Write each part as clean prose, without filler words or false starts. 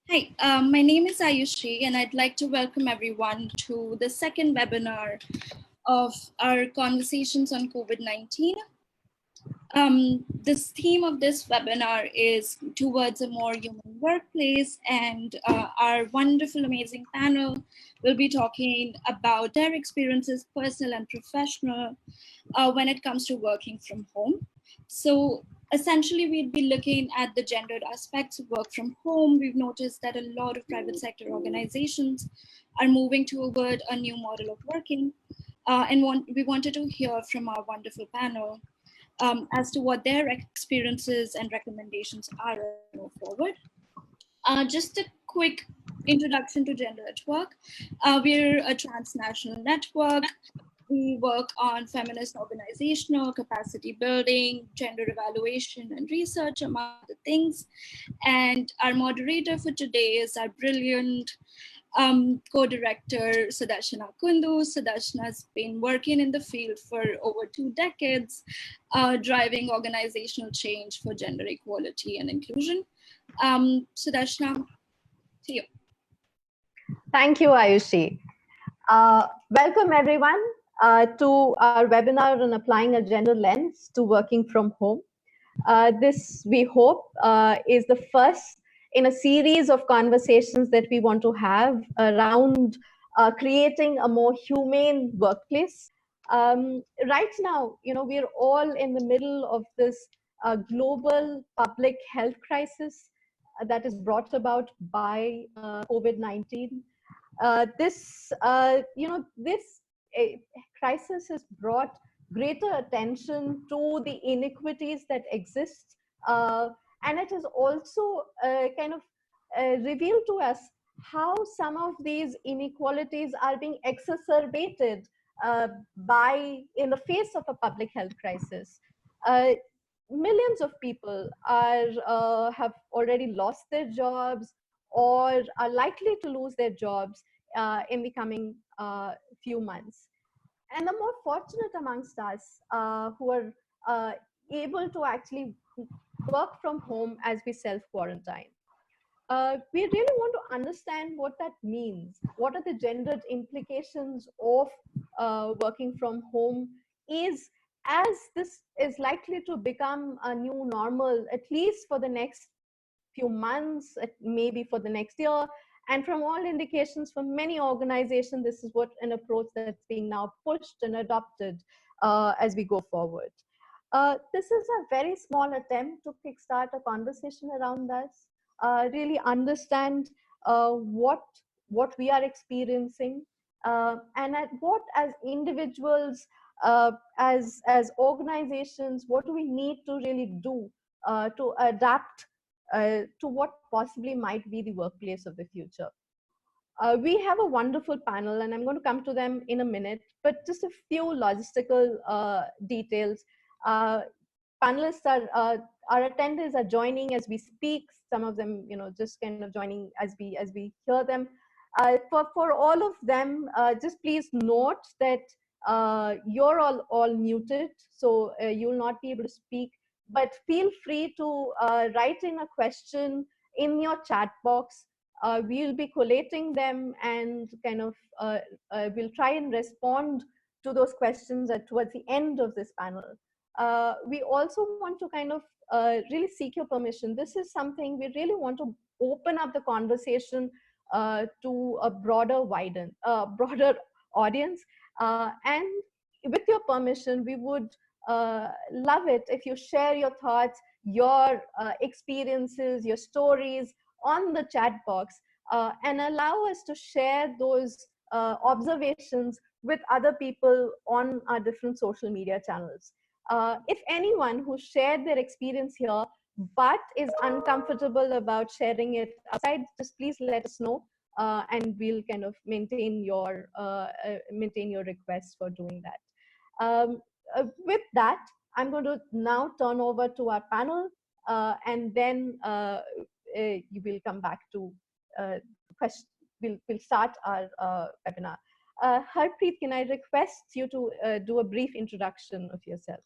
Hi, my name is Ayushi, and I'd like to welcome everyone to the second webinar of our conversations on COVID-19. This theme of this webinar is towards a more human workplace, and our wonderful, amazing panel will be talking about their experiences, personal and professional, when it comes to working from home. So essentially, we'd be looking at the gendered aspects of work from home. We've noticed that a lot of private sector organizations are moving toward a new model of working. We wanted to hear from our wonderful panel as to what their experiences and recommendations are as we move forward. Just a quick introduction to Gender at Work. We're a transnational network. We work on feminist organizational capacity building, gender evaluation, and research, among other things. And our moderator for today is our brilliant co-director Sudarshana Kundu. Sudarshana's been working in the field for over 2 decades, driving organizational change for gender equality and inclusion. Sudarshana, to you. Thank you, Ayushi. Welcome everyone to our webinar on applying a gender lens to working from home. This, we hope, is the first in a series of conversations that we want to have around creating a more humane workplace. Right now, we're all in the middle of this global public health crisis that is brought about by COVID-19. This crisis has brought greater attention to the inequities that exist, and it has also revealed to us how some of these inequalities are being exacerbated in the face of a public health crisis. Uh, Millions of people have already lost their jobs or are likely to lose their jobs in the coming few months. And the more fortunate amongst us who are able to actually work from home as we self-quarantine. We really want to understand what that means. What are the gendered implications of working from home is as this is likely to become a new normal, at least for the next few months, maybe for the next year. And from all indications, for many organizations, this is what an approach that's being now pushed and adopted as we go forward. This is a very small attempt to kickstart a conversation around this, really understand what we are experiencing, and at what as individuals, as organizations, what do we need to really do to adapt to what possibly might be the workplace of the future. We have a wonderful panel, and I'm going to come to them in a minute, but just a few logistical details. Panelists our attendees are joining as we speak. Some of them, just kind of joining as we hear them. For all of them, just please note that you're all muted, so you'll not be able to speak. But feel free to write in a question in your chat box. We'll be collating them and kind of we'll try and respond to those questions towards the end of this panel. We also want to kind of really seek your permission. This is something we really want to open up the conversation to a broader audience. And with your permission, we would love it if you share your thoughts, your experiences, your stories on the chat box, and allow us to share those observations with other people on our different social media channels. If anyone who shared their experience here but is uncomfortable about sharing it outside, just please let us know, and we'll kind of maintain your request for doing that. With that, I'm going to now turn over to our panel, and then you will come back to question. We'll start our webinar. Harpreet, can I request you to do a brief introduction of yourself?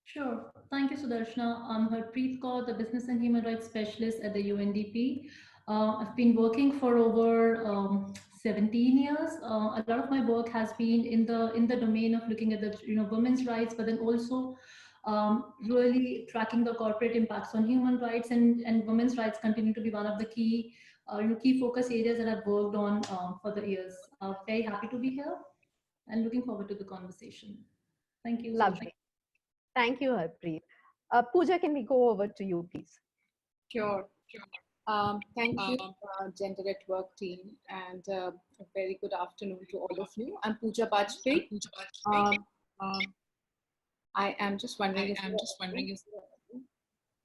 Sure. Thank you, Sudarshana. I'm Harpreet Kaur, the Business and Human Rights Specialist at the UNDP. I've been working for over 17 years. A lot of my work has been in the domain of looking at the women's rights, but then also really tracking the corporate impacts on human rights, and women's rights continue to be one of the key focus areas that I've worked on for the years. Very happy to be here and looking forward to the conversation. Thank you. Lovely. Thank you, Harpreet. Pooja, can we go over to you, please? Sure. Thank you, Gender at Work team, and a very good afternoon to all of you. I'm Pooja Bajpayee. I am just wondering if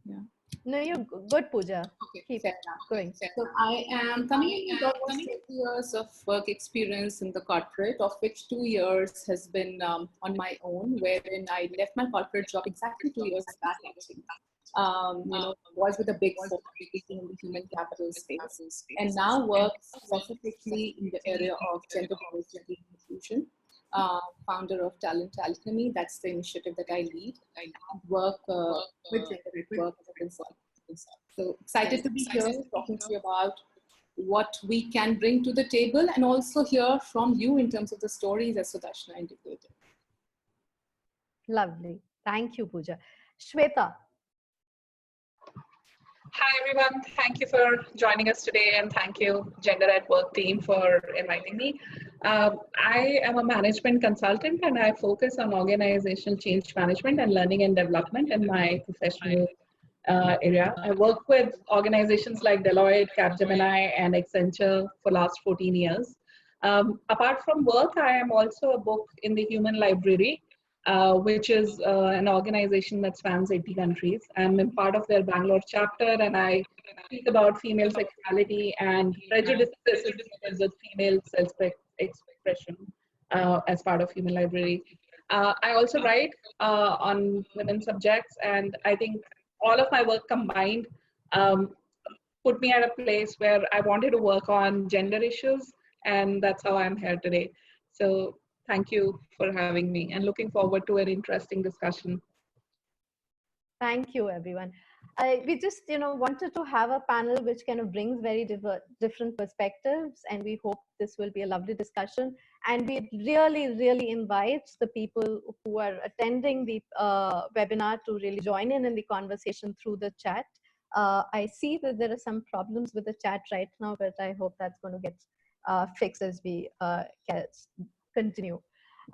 yeah. No, you're good, Pooja. Okay, Keep fair enough. going. So I am coming in with almost 20 years of work experience in the corporate, of which 2 years has been on my own, wherein I left my corporate job exactly 2 years back, actually. Was with a big four in the human capital space, and now work specifically in the area of gender diversity and inclusion. Founder of Talent Alchemy, that's the initiative that I lead. I work with Gender at Work as a consultant. So excited to be here talking to you about what we can bring to the table, and also hear from you in terms of the stories as Sudarshana indicated. Lovely. Thank you, Pooja. Shweta. Hi, everyone. Thank you for joining us today, and thank you, Gender at Work team, for inviting me. I am a management consultant, and I focus on organizational change management and learning and development in my professional area. I work with organizations like Deloitte, Capgemini, and Accenture for last 14 years. Apart from work, I am also a book in the Human Library, which is an organization that spans 80 countries. I'm part of their Bangalore chapter, and I speak about female sexuality and prejudices with female self-expression as part of Human Library. I also write on women's subjects, and I think all of my work combined put me at a place where I wanted to work on gender issues, and that's how I'm here today. So thank you for having me, and looking forward to an interesting discussion. Thank you, everyone. We just, wanted to have a panel which kind of brings very different perspectives, and we hope this will be a lovely discussion. And we really, really invite the people who are attending the webinar to really join in the conversation through the chat. I see that there are some problems with the chat right now, but I hope that's going to get fixed as we continue.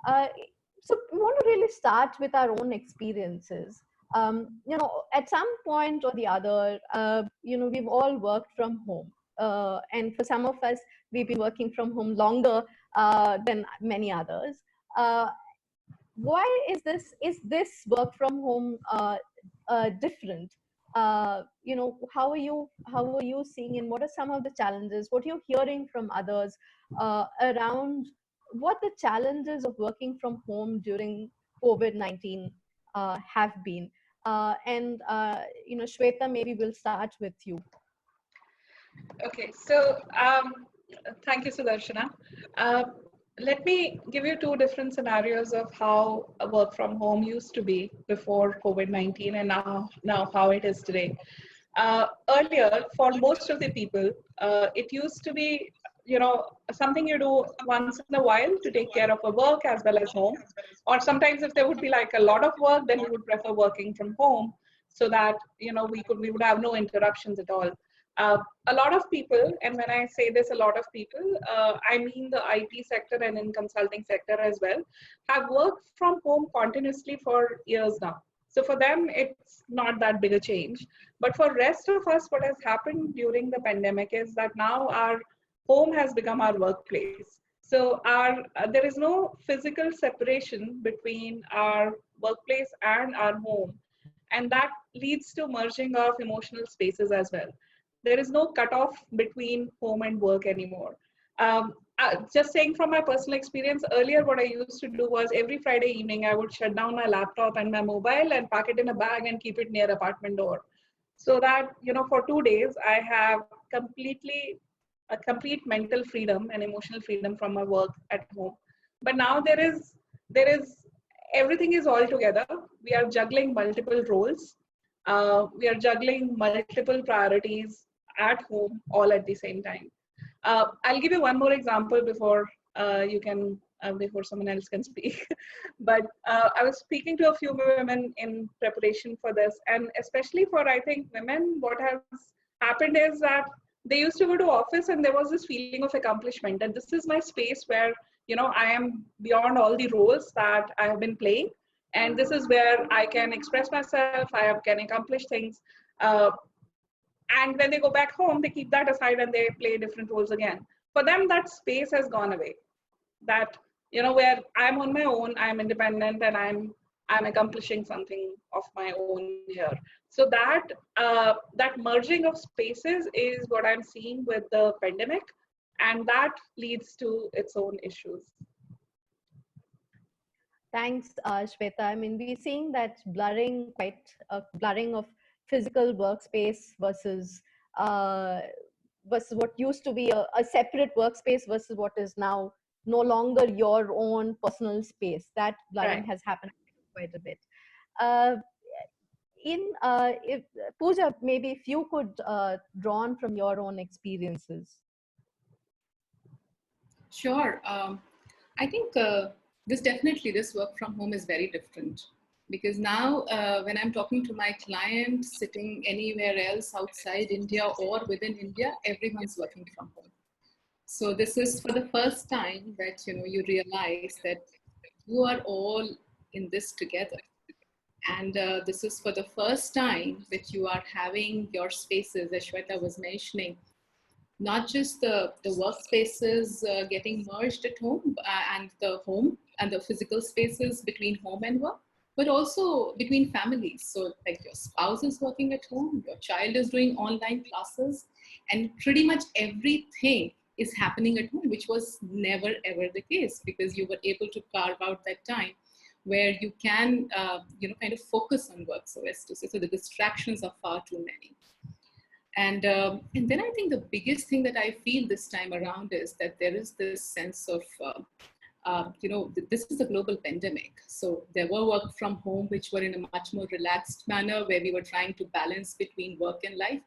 So we want to really start with our own experiences. At some point or the other, we've all worked from home. And for some of us, we've been working from home longer than many others. Why is this work from home different? How are you seeing, and what are some of the challenges? What you're hearing from others around what the challenges of working from home during COVID-19 have been? Shweta, maybe we'll start with you. Okay, so thank you, Sudarshana. Let me give you two different scenarios of how work from home used to be before COVID-19 and now how it is today. Earlier, for most of the people, it used to be something you do once in a while to take care of a work as well as home. Or sometimes if there would be like a lot of work, then you would prefer working from home so that, we would have no interruptions at all. A lot of people, and when I say this, a lot of people, I mean the IT sector and in consulting sector as well, have worked from home continuously for years now. So for them, it's not that big a change. But for rest of us, what has happened during the pandemic is that now our home has become our workplace. So there is no physical separation between our workplace and our home. And that leads to merging of emotional spaces as well. There is no cutoff between home and work anymore. Just saying from my personal experience, earlier what I used to do was every Friday evening, I would shut down my laptop and my mobile and pack it in a bag and keep it near apartment door. So that, for 2 days, I have a complete mental freedom and emotional freedom from my work at home. But now everything is all together. We are juggling multiple roles. We are juggling multiple priorities. at home all at the same time. I'll give you one more example before before someone else can speak. But I was speaking to a few women in preparation for this, and especially for, I think, women, what has happened is that they used to go to office and there was this feeling of accomplishment that this is my space where, I am beyond all the roles that I have been playing. And this is where I can express myself, can accomplish things. And when they go back home, they keep that aside and they play different roles again. For them, that space has gone away. That, where I'm on my own, I'm independent, and I'm accomplishing something of my own here. So that merging of spaces is what I'm seeing with the pandemic, and that leads to its own issues. Thanks, Shweta. I mean, we're seeing that blurring, quite a blurring of physical workspace versus what used to be a separate workspace versus what is now no longer your own personal space. That blurring has happened quite a bit. If Pooja, maybe if you could draw on from your own experiences. Sure. I think this work from home is very different, because now when I'm talking to my client sitting anywhere else outside India or within India, everyone's working from home. So this is for the first time that you realize that you are all in this together. And this is for the first time that you are having your spaces, as Shweta was mentioning, not just the workspaces getting merged at home and the physical spaces between home and work, but also between families. So like your spouse is working at home, your child is doing online classes, and pretty much everything is happening at home, which was never ever the case, because you were able to carve out that time where you can kind of focus on work, so as to say. So the distractions are far too many. And then I think the biggest thing that I feel this time around is that there is this sense of, this is a global pandemic. So there were work from home, which were in a much more relaxed manner, where we were trying to balance between work and life.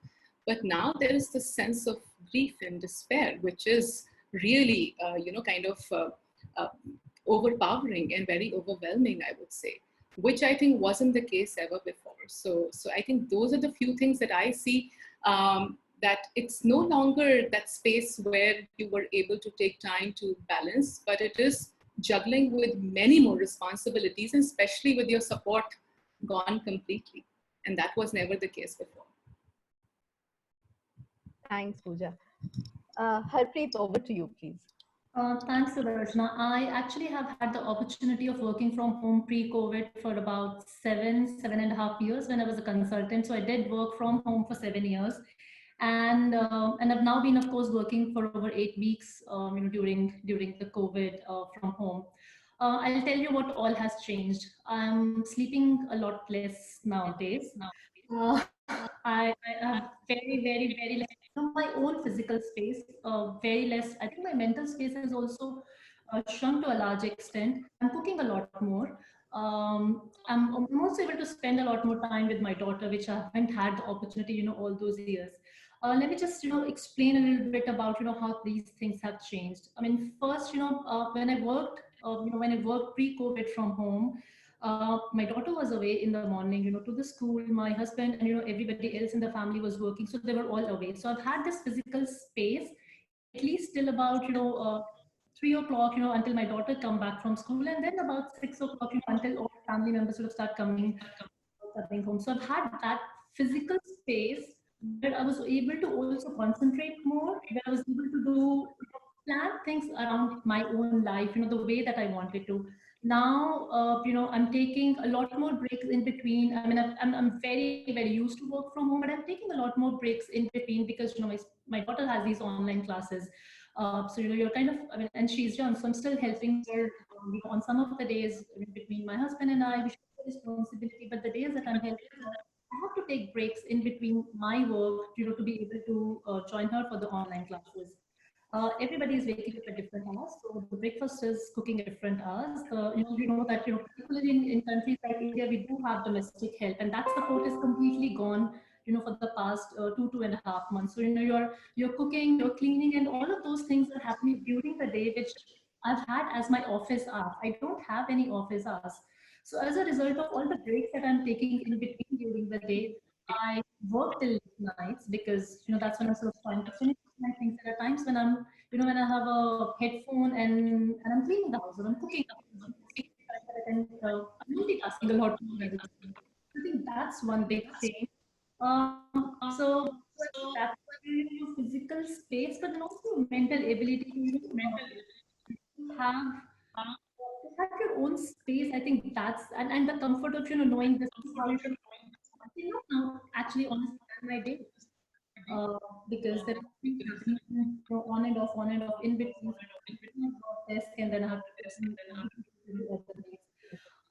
But now there is this sense of grief and despair, which is really, overpowering and very overwhelming, I would say, which I think wasn't the case ever before. So I think those are the few things that I see. That it's no longer that space where you were able to take time to balance, but it is juggling with many more responsibilities, and especially with your support gone completely. And that was never the case before. Thanks, Pooja. Harpreet, over to you, please. Thanks, Sudarshana. I actually have had the opportunity of working from home pre-COVID for about 7.5 years when I was a consultant. So I did work from home for 7 years. And I've now been, of course, working for over 8 weeks during the COVID from home. I'll tell you what all has changed. I'm sleeping a lot less nowadays. I have very less from my own physical space, very less. I think my mental space has also shrunk to a large extent. I'm cooking a lot more. I'm also able to spend a lot more time with my daughter, which I haven't had the opportunity, all those years. Let me just, explain a little bit about, how these things have changed. I mean, first, when I worked pre-COVID from home, my daughter was away in the morning, to the school. My husband and, everybody else in the family was working. So they were all away. So I've had this physical space, at least till about, 3 o'clock, until my daughter come back from school. And then about 6 o'clock, until all family members sort of start coming home. So I've had that physical space where I was able to also concentrate more, where I was able to do plan things around my own life, the way that I wanted to. Now, I'm taking a lot more breaks in between. I mean, I'm very used to work from home, but I'm taking a lot more breaks in between because, my daughter has these online classes. So, you're kind of, and she's young, so I'm still helping her on some of the days between my husband and I, we share the responsibility, but the days that I'm helping her, I have to take breaks in between my work, to be able to join her for the online classes. Everybody is waking up at different hours, so the breakfast is cooking at different hours. That particularly in countries like India, we do have domestic help, and that support is completely gone for the past 2.5 months. So, you're cooking, you're cleaning, and all of those things are happening during the day, which I've had as my office hour. I don't have any office hours. So as a result of all the breaks that I'm taking in between during the day, I work till nights because that's when I'm sort of trying to finish my things. There are times when when I have a headphone and I'm cleaning the house or I'm cooking. And I'm multitasking a lot more at the time. I think that's one big thing. So that's your physical space, but then also your mental ability to have your own space. I think that's and the comfort of knowing this is how you now actually honestly plan my day. Uh, because there are things happening on and off in between desk and then I have to do other things.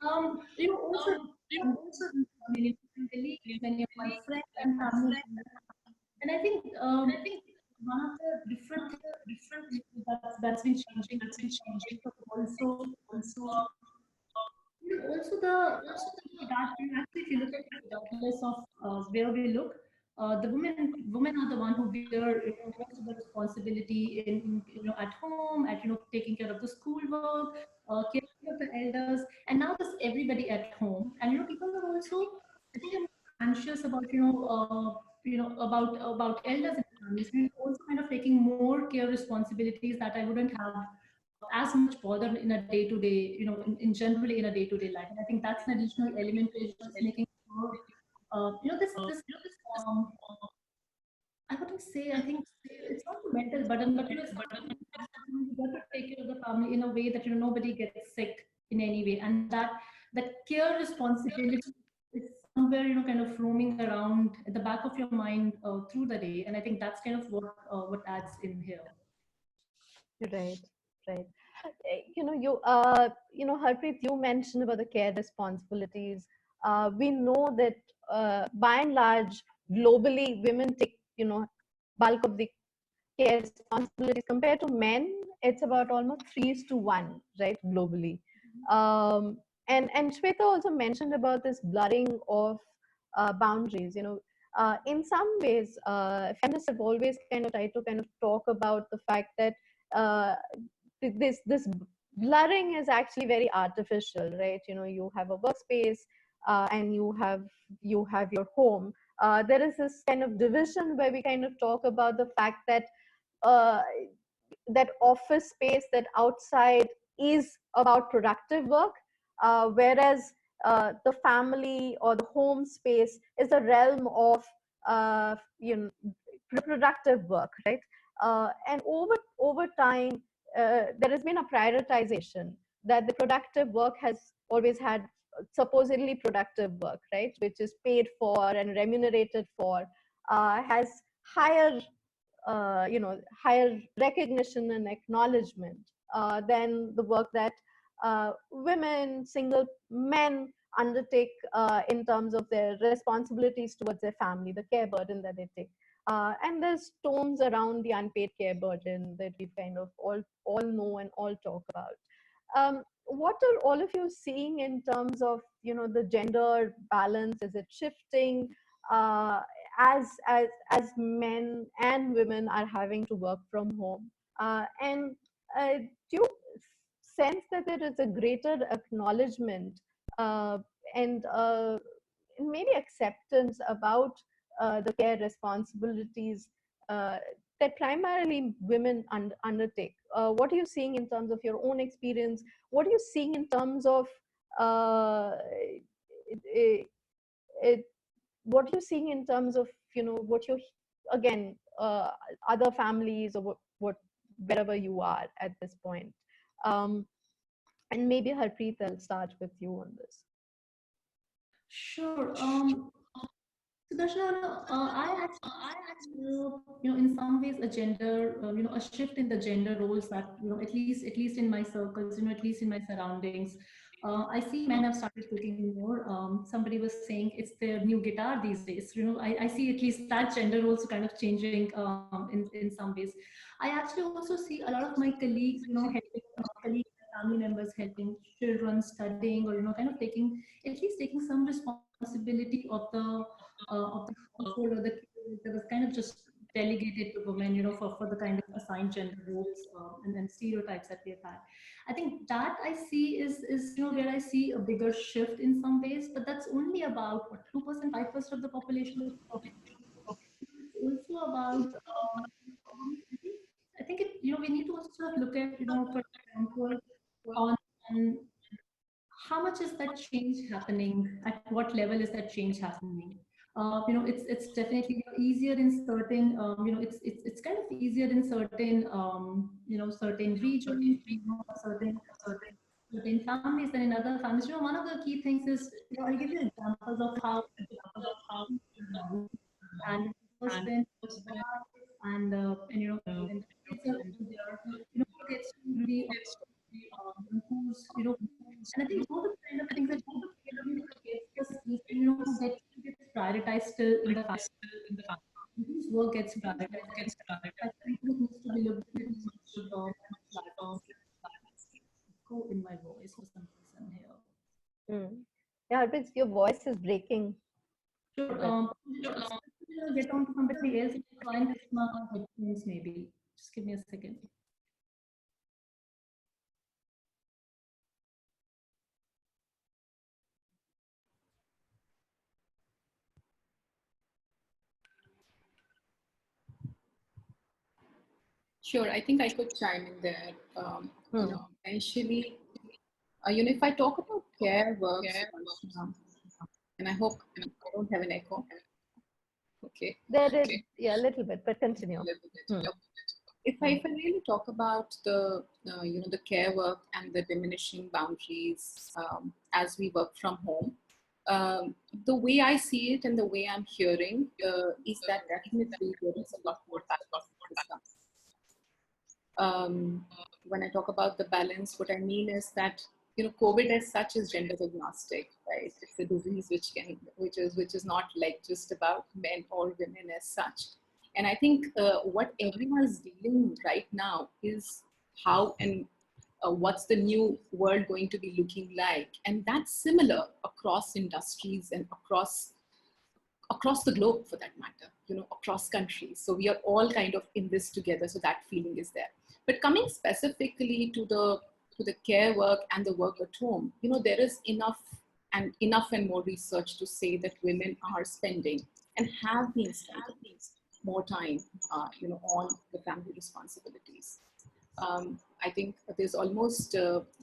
Also many of my friends and family, and I think one of the different things that's been changing. Also, also the that actually, if you look at the regardless of where we look, the women are the one who bear most of the responsibility in at home, at taking care of the schoolwork, caring of the elders, and now there's everybody at home, and people are also I think I'm anxious about about elders and families. We're also kind of taking more care responsibilities that I wouldn't have as much bother in a day-to-day, in generally in a day-to-day life. And I think that's an additional element which is making sure, um, I wouldn't say, I think it's not a mental burden, but it's you got to take care of the family in a way that, nobody gets sick in any way. And that care responsibility is somewhere, kind of roaming around at the back of your mind through the day. And I think that's kind of what adds in here. Right, right. Harpreet, you mentioned about the care responsibilities. We know that by and large, globally, women take, bulk of the care responsibilities compared to men. It's about almost 3:1, right, globally. And Shweta also mentioned about this blurring of boundaries. In some ways, feminists have always kind of tried to kind of talk about the fact that uh, this blurring is actually very artificial, right? You have a workspace and you have your home. There is this kind of division where we kind of talk about the fact that uh, that office space, that outside, is about productive work, whereas the family or the home space is the realm of uh, you know reproductive work, right? And over time, there has been a prioritization that the productive work has always had supposedly productive work, right, which is paid for and remunerated for, has higher higher recognition and acknowledgement than the work that women, single men undertake in terms of their responsibilities towards their family, the care burden that they take. And there's tones around the unpaid care burden that we kind of all know and all talk about. What are all of you seeing in terms of the gender balance? Is it shifting as men and women are having to work from home? And do you sense that there is a greater acknowledgement uh, and maybe acceptance about the care responsibilities that primarily women undertake? What are you seeing in terms of your own experience? What are you seeing in terms of it, it, what are you seeing in terms of what you're again other families or what wherever you are at this point? um, and maybe Harpreet, I'll start with you on this. Sure. So Darshana, in some ways, a gender, a shift in the gender roles that, at least in my circles, at least in my surroundings, I see men have started cooking more. Somebody was saying it's their new guitar these days. I see at least that gender roles kind of changing in some ways. I actually also see a lot of my colleagues, helping colleagues, family members helping children studying, or kind of taking some responsibility of the of the household or the kids that was kind of just delegated to women, for the kind of assigned gender roles and stereotypes that we've had. I think that I see is where I see a bigger shift in some ways, but that's only about what 2%, 5% of the population. It's also about I think we need to also sort of look at for example on how much is that change happening? At what level is that change happening? It's definitely easier in certain it's kind of easier in certain certain regions, certain families than in other families. One of the key things is I'll give you examples of how and husband and kids are there, who gets to be who's and I think those are the kind of things that who gets prioritized still in the family, whose work gets prioritized. I think it needs to be looked at go in my voice for some reason here. Yeah, it's your voice is breaking. Sure. Get on to somebody else. Trying to my headphones maybe. Just give me a second. Sure, I think I could chime in there. Essentially, if I talk about care work, and I hope I don't have an echo. Okay. There is, yeah, a little bit, but continue. If I really talk about the the care work and the diminishing boundaries as we work from home, the way I see it and the way I'm hearing is that definitely there is a lot more balance. When I talk about the balance, what I mean is that COVID as such is gender agnostic, right? It's a disease which is not like just about men or women as such. And I think what everyone is dealing right now is how and what's the new world going to be looking like, and that's similar across industries and across the globe, for that matter, across countries. So we are all kind of in this together. So that feeling is there. But coming specifically to the care work and the work at home, there is enough and more research to say that women are spending and have been spending more time, on the family responsibilities. I think there's almost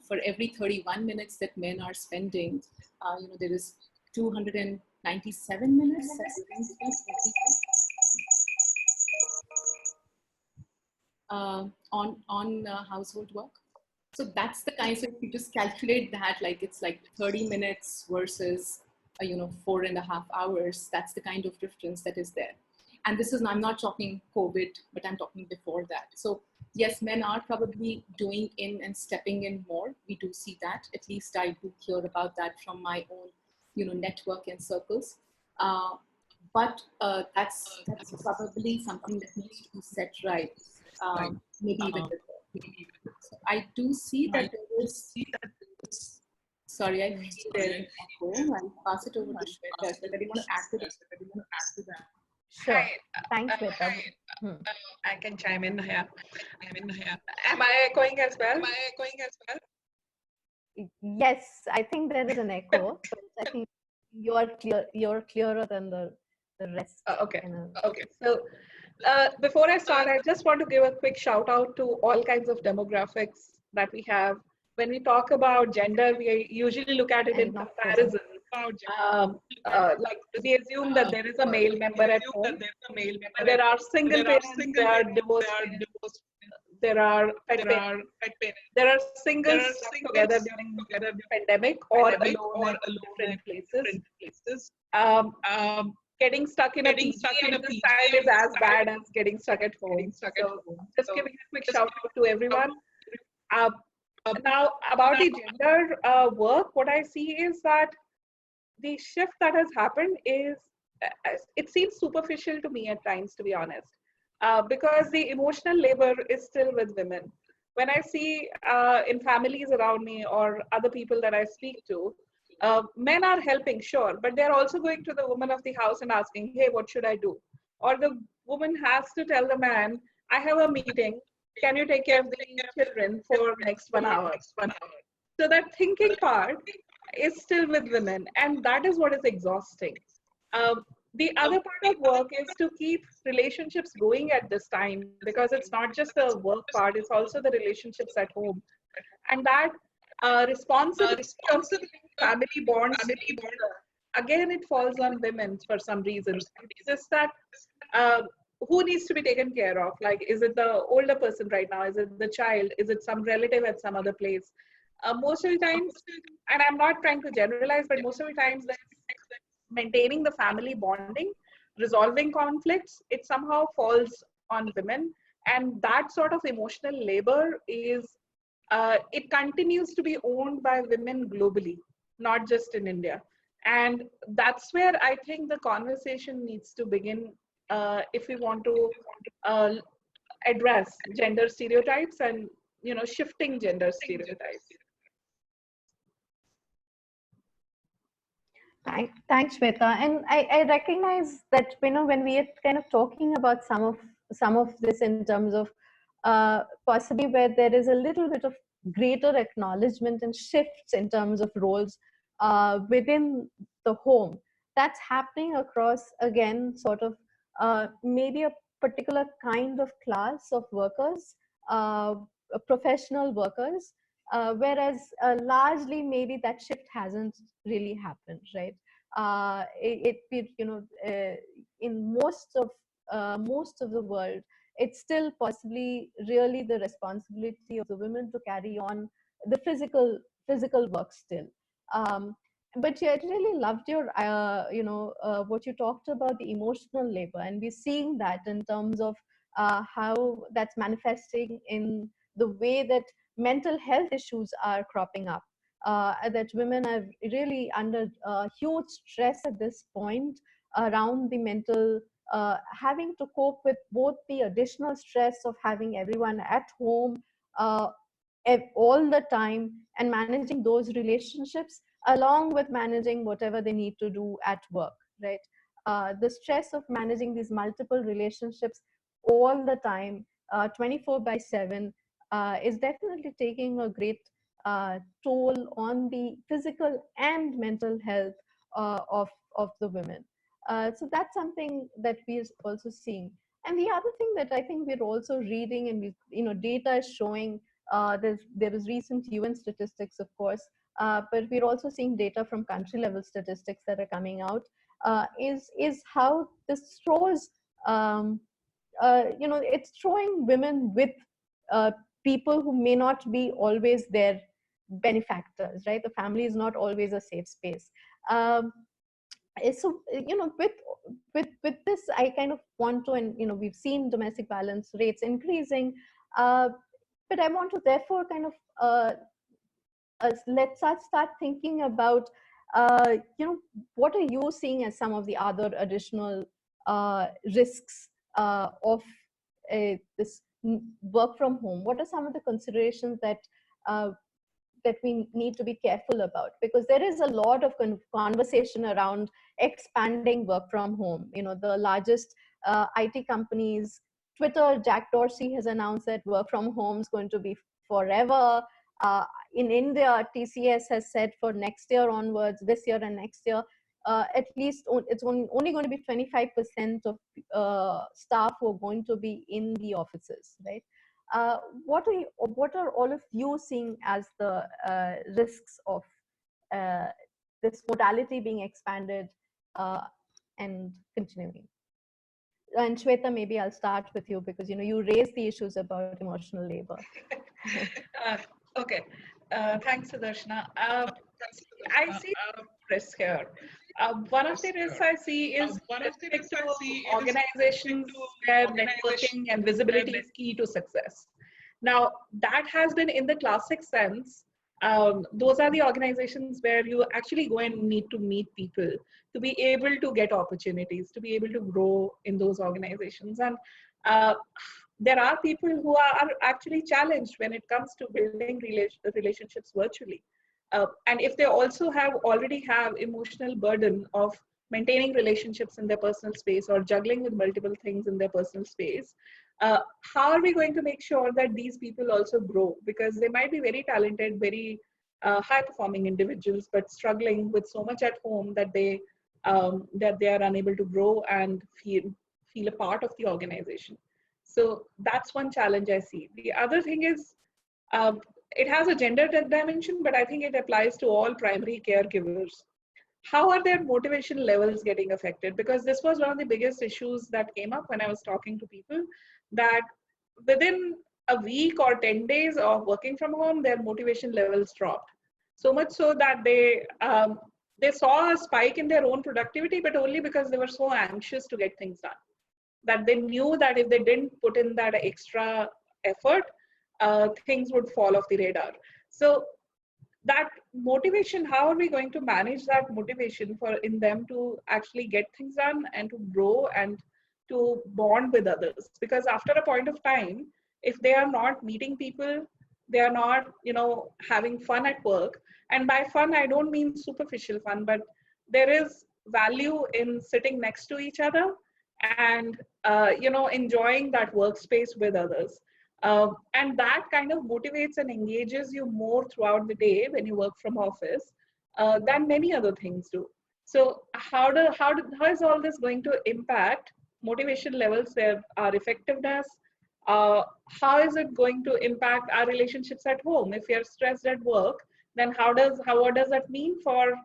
for every 31 minutes that men are spending, there is 297 minutes on household work. So that's the kind. So if you just calculate that, like it's like 30 minutes versus 4.5 hours. That's the kind of difference that is there. And this is, I'm not talking COVID, but I'm talking before that. So yes, men are probably doing in and stepping in more. We do see that. At least I do hear about that from my own, network and circles. But that's probably something that needs to be set right. Maybe even before. So I do see that there is. Sorry, I see there an echo. I'll pass it over to Shweta. So I want to add to that. Sure. Hi. Thanks, Shweta. I can chime in here. Am I echoing as well? Yes, I think there is an echo. But I think you're clear. You're clearer than the rest. Okay. So before I start, I just want to give a quick shout out to all kinds of demographics that we have. When we talk about gender, we usually look at it in comparison. Like we assume that there is a male member at home. There are single parents, there are divorced parents, there are pet parents, there are singles stuck together during the pandemic or alone in different places. Getting stuck in a PG at this time is as bad as getting stuck at home. So just giving a quick shout out to everyone. Now about the gender work, what I see is that the shift that has happened is, it seems superficial to me at times, to be honest, because the emotional labor is still with women. When I see in families around me or other people that I speak to, Men are helping, sure, but they're also going to the woman of the house and asking, hey, what should I do? Or the woman has to tell the man, I have a meeting. Can you take care of the children for next 1 hour? So that thinking part is still with women, and that is what is exhausting. The other part of work is to keep relationships going at this time, because it's not just the work part, it's also the relationships at home. And that responsibility of family bonds, again, it falls on women for some reasons. It's just that who needs to be taken care of? Like, is it the older person right now? Is it the child? Is it some relative at some other place? Most of the times, and I'm not trying to generalize, but most of the times, maintaining the family bonding, resolving conflicts, it somehow falls on women. And that sort of emotional labor is, it continues to be owned by women globally, not just in India. And that's where I think the conversation needs to begin, if we want to address gender stereotypes and, you know, shifting gender stereotypes. Thanks, Shweta. And I recognize that, you know, when we are kind of talking about some of this in terms of possibly where there is a little bit of greater acknowledgement and shifts in terms of roles within the home, that's happening across, again, sort of maybe a particular kind of class of workers, professional workers, whereas largely maybe that shift hasn't really happened, right? You know, in most of the world, it's still possibly really the responsibility of the women to carry on the physical work still. But yeah, I really loved your, what you talked about, the emotional labor, and we're seeing that in terms of how that's manifesting in the way that mental health issues are cropping up. That women are really under huge stress at this point around the mental, having to cope with both the additional stress of having everyone at home all the time and managing those relationships, along with managing whatever they need to do at work, right? The stress of managing these multiple relationships all the time, 24/7, is definitely taking a great toll on the physical and mental health of the women. So that's something that we're also seeing. And the other thing that I think we're also reading, and data is showing, there is recent UN statistics, of course, but we're also seeing data from country level statistics that are coming out, is how this throws, it's throwing women with people who may not be always their benefactors, right? The family is not always a safe space. So, with this, I kind of want to, and we've seen domestic violence rates increasing, but I want to therefore kind of let's start thinking about, what are you seeing as some of the other additional risks of this work from home? What are some of the considerations that we need to be careful about? Because there is a lot of conversation around expanding work from home. The largest IT companies, Twitter, Jack Dorsey has announced that work from home is going to be forever. In India, TCS has said for next year onwards, this year and next year, at least it's only going to be 25% of staff who are going to be in the offices, right? What are all of you seeing as the risks of this modality being expanded and continuing? And Shweta, maybe I'll start with you, because you raised the issues about emotional labor. Okay, thanks, Sudarshana. I see risks here. One of the risks I see is specific to organizations where networking and visibility is key to success. Now, that has been in the classic sense. Those are the organizations where you actually go and need to meet people to be able to get opportunities, to be able to grow in those organizations. And there are people who are actually challenged when it comes to building relationships virtually. And if they also already have emotional burden of maintaining relationships in their personal space or juggling with multiple things in their personal space, how are we going to make sure that these people also grow? Because they might be very talented, very high performing individuals, but struggling with so much at home that they are unable to grow and feel a part of the organization. So that's one challenge I see. The other thing is, it has a gender dimension, but I think it applies to all primary caregivers. How are their motivation levels getting affected? Because this was one of the biggest issues that came up when I was talking to people, that within a week or 10 days of working from home, their motivation levels dropped. So much so that they saw a spike in their own productivity, but only because they were so anxious to get things done, that they knew that if they didn't put in that extra effort, things would fall off the radar. So that motivation, how are we going to manage that motivation in them to actually get things done and to grow and to bond with others? Because after a point of time, if they are not meeting people, they are not, having fun at work. And by fun, I don't mean superficial fun, but there is value in sitting next to each other and, enjoying that workspace with others. And that kind of motivates and engages you more throughout the day when you work from office than many other things do. So how is all this going to impact motivation levels, our effectiveness? How is it going to impact our relationships at home? If we are stressed at work, then what does that mean for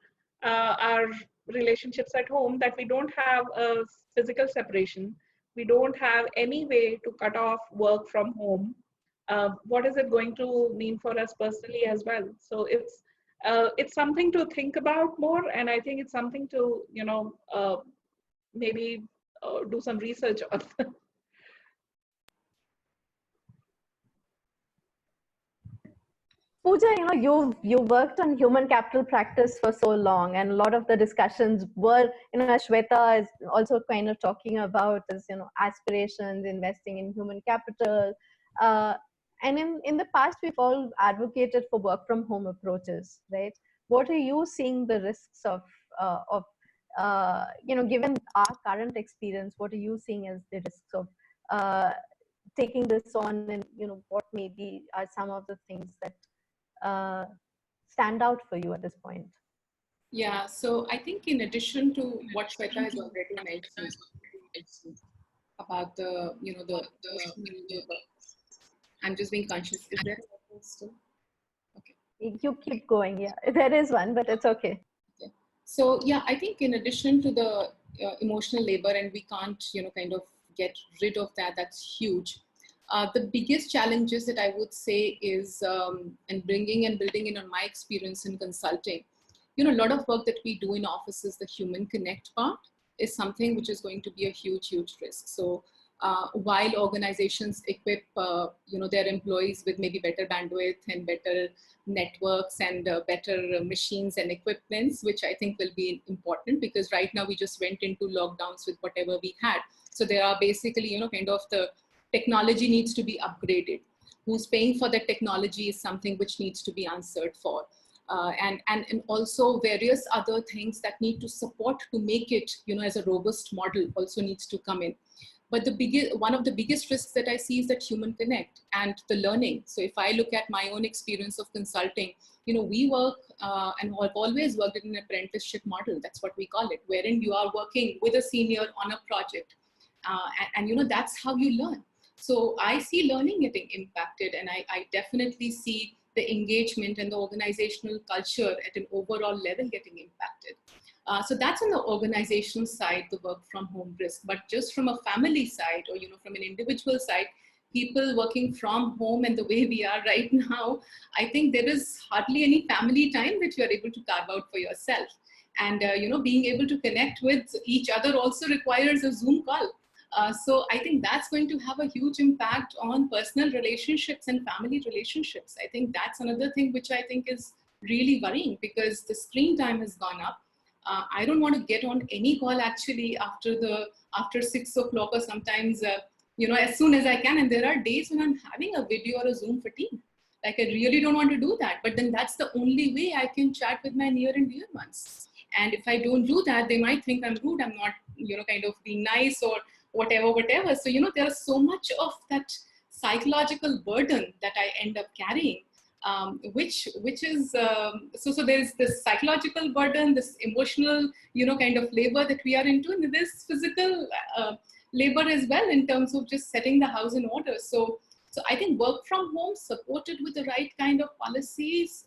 our relationships at home, that we don't have a physical separation? We don't have any way to cut off work from home. What is it going to mean for us personally as well? So it's something to think about more, and I think it's something to maybe do some research on. Pooja, you worked on human capital practice for so long, and a lot of the discussions were, as Shweta is also kind of talking about, is aspirations, investing in human capital, and in the past we've all advocated for work from home approaches, right? What are you seeing the risks of given our current experience? What are you seeing as the risks of taking this on, and what maybe are some of the things that stand out for you at this point? Yeah, so I think in addition to what Shweta has already mentioned about I'm just being conscious. Is there a still? Okay. You keep going. Yeah, there is one, but it's okay. Okay. So yeah, I think in addition to the emotional labor, and we can't, kind of get rid of that. That's huge. The biggest challenges that I would say is, and bringing and building in on my experience in consulting, a lot of work that we do in offices, the human connect part is something which is going to be a huge, huge risk. So while organizations equip, their employees with maybe better bandwidth and better networks and better machines and equipments, which I think will be important, because right now we just went into lockdowns with whatever we had. So there are basically, kind of the technology needs to be upgraded. Who's paying for the technology is something which needs to be answered for. And also various other things that need to support to make it, as a robust model also needs to come in. But one of the biggest risks that I see is that human connect and the learning. So if I look at my own experience of consulting, we work and have always worked in an apprenticeship model. That's what we call it, wherein you are working with a senior on a project. And that's how you learn. So I see learning getting impacted, and I definitely see the engagement and the organizational culture at an overall level getting impacted. So that's on the organizational side, the work from home risk. But just from a family side, or from an individual side, people working from home and the way we are right now, I think there is hardly any family time that you are able to carve out for yourself. And being able to connect with each other also requires a Zoom call. So I think that's going to have a huge impact on personal relationships and family relationships. I think that's another thing which I think is really worrying, because the screen time has gone up. I don't want to get on any call actually after 6 o'clock, or sometimes, as soon as I can. And there are days when I'm having a video or a Zoom fatigue. Like, I really don't want to do that, but then that's the only way I can chat with my near and dear ones. And if I don't do that, they might think I'm rude, I'm not, kind of being nice or whatever. So, there's so much of that psychological burden that I end up carrying, which is, so there's this psychological burden, this emotional, kind of labor that we are into, and there's physical labor as well in terms of just setting the house in order. So I think work from home supported with the right kind of policies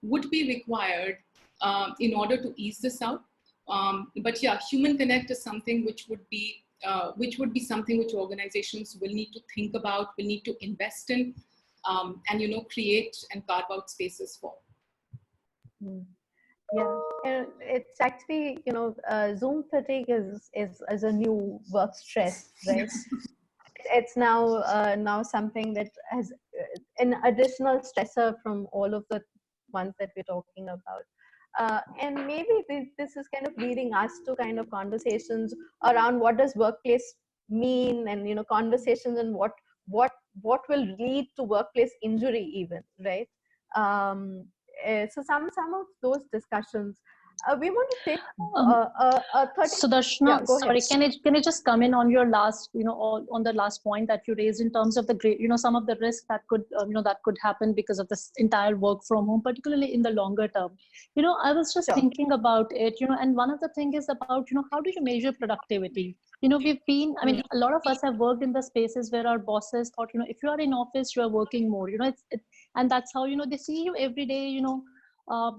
would be required in order to ease this out. But yeah, human connect is something which would be something which organizations will need to think about, will need to invest in, and create and carve out spaces for. Yeah, it's actually, Zoom fatigue is a new work stress, right? It's now something that has an additional stressor from all of the ones that we're talking about. And maybe this is kind of leading us to kind of conversations around what does workplace mean, and conversations and what will lead to workplace injury even, right? So some of those discussions we want to take a 30. Sudarshana, Yeah, go sorry, ahead. can I just come in on your last, on the last point that you raised in terms of the great, some of the risks that could, that could happen because of this entire work from home, particularly in the longer term. I was just thinking about it, and one of the things is about, how do you measure productivity? We've been, I mean, a lot of us have worked in the spaces where our bosses thought, if you are in office, you are working more, and that's how, they see you every day,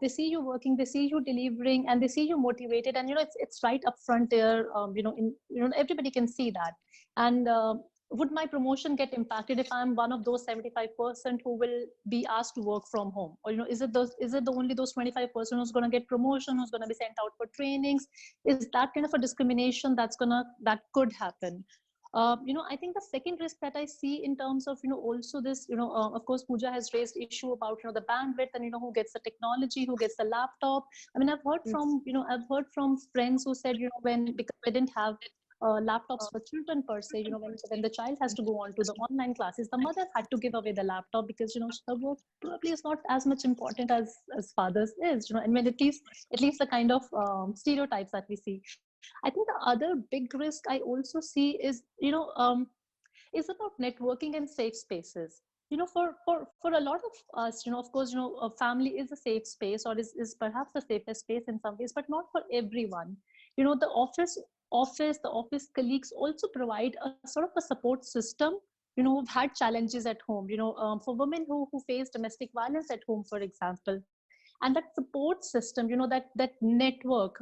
they see you working, they see you delivering, and they see you motivated, and it's right up front there. Everybody can see that. And would my promotion get impacted if I'm one of those 75% who will be asked to work from home? Or is it the only those 25% who's going to get promotion, who's going to be sent out for trainings? Is that kind of a discrimination that could happen? I think the second risk that I see in terms of, also this, of course, Pooja has raised issue about, the bandwidth and, who gets the technology, who gets the laptop. I mean, I've heard from friends who said, because they didn't have laptops for children per se, when the child has to go on to the online classes, the mother had to give away the laptop because, her work probably is not as much important as father's is, and when at least the kind of stereotypes that we see. I think the other big risk I also see is, is about networking and safe spaces. For a lot of us, of course, a family is a safe space, or is perhaps the safest space in some ways, but not for everyone. The office colleagues also provide a sort of a support system, who've had challenges at home, for women who face domestic violence at home, for example. And that support system, that network,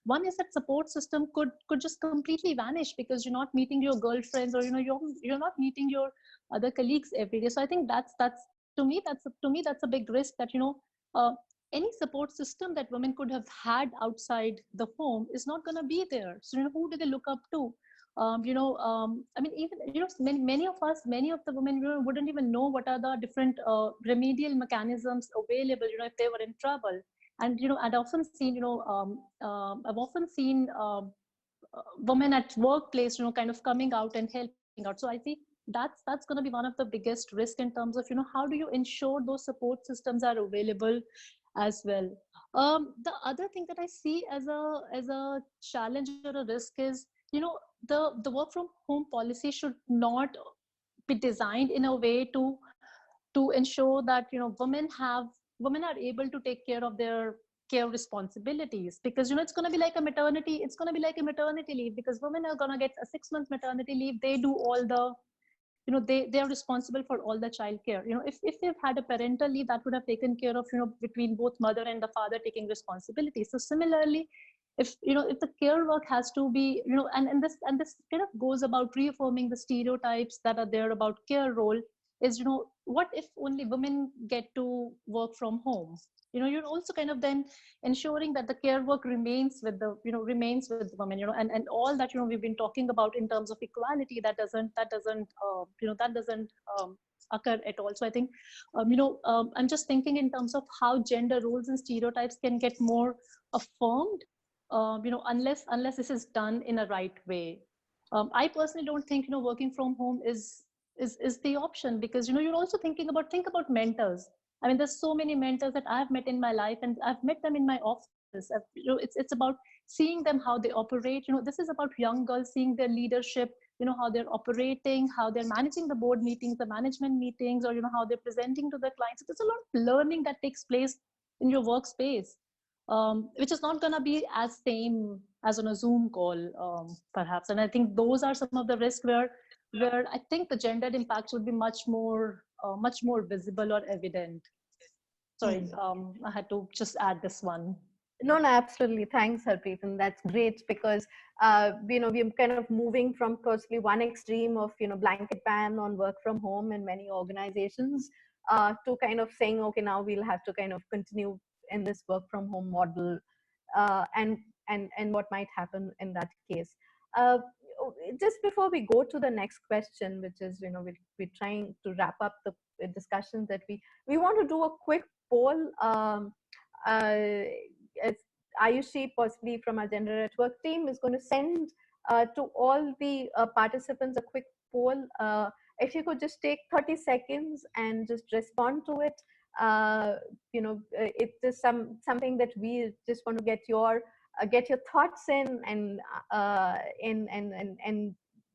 one is that support system could just completely vanish because you're not meeting your girlfriends, or you're not meeting your other colleagues every day. So I think that's to me that's a big risk, that any support system that women could have had outside the home is not going to be there. So who do they look up to? I mean, even many of the women wouldn't even know what are the different remedial mechanisms available, if they were in trouble. And I've often seen women at workplace, kind of coming out and helping out. So I think that's going to be one of the biggest risks in terms of how do you ensure those support systems are available as well. The other thing that I see as a challenge or a risk is, the work from home policy should not be designed in a way to ensure that women are able to take care of their care responsibilities, because it's going to be like a maternity leave, because women are going to get a 6-month maternity leave. They do all the they are responsible for all the child care. If they've had a parental leave, that would have taken care of between both mother and the father taking responsibility. So similarly, if the care work has to be, and this kind of goes about reaffirming the stereotypes that are there about care role, is what if only women get to work from home? You're also kind of then ensuring that the care work remains with the women, and all that we've been talking about in terms of equality, that doesn't occur at all. So I think I'm just thinking in terms of how gender roles and stereotypes can get more affirmed, unless this is done in a right way. I personally don't think working from home is is the option, because you're also think about mentors. I mean, there's so many mentors that I've met in my life, and I've met them in my office. It's about seeing them, how they operate. This is about young girls, seeing their leadership, how they're operating, how they're managing the board meetings, the management meetings, or how they're presenting to the clients. So there's a lot of learning that takes place in your workspace, which is not going to be as same as on a Zoom call, perhaps. And I think those are some of the risks where I think the gendered impacts would be much more visible or evident. Sorry, I had to just add this one. No, absolutely. Thanks, Harpreet. And that's great because, we're kind of moving from firstly one extreme of, blanket ban on work from home in many organizations to kind of saying, okay, now we'll have to kind of continue in this work from home model and what might happen in that case. Just before we go to the next question, which is, we're trying to wrap up the discussions that we want to do a quick poll. As Ayushi, possibly from our Gender at Work team, is going to send to all the participants a quick poll. If you could just take 30 seconds and just respond to it. It's just something that we just want to get your thoughts in and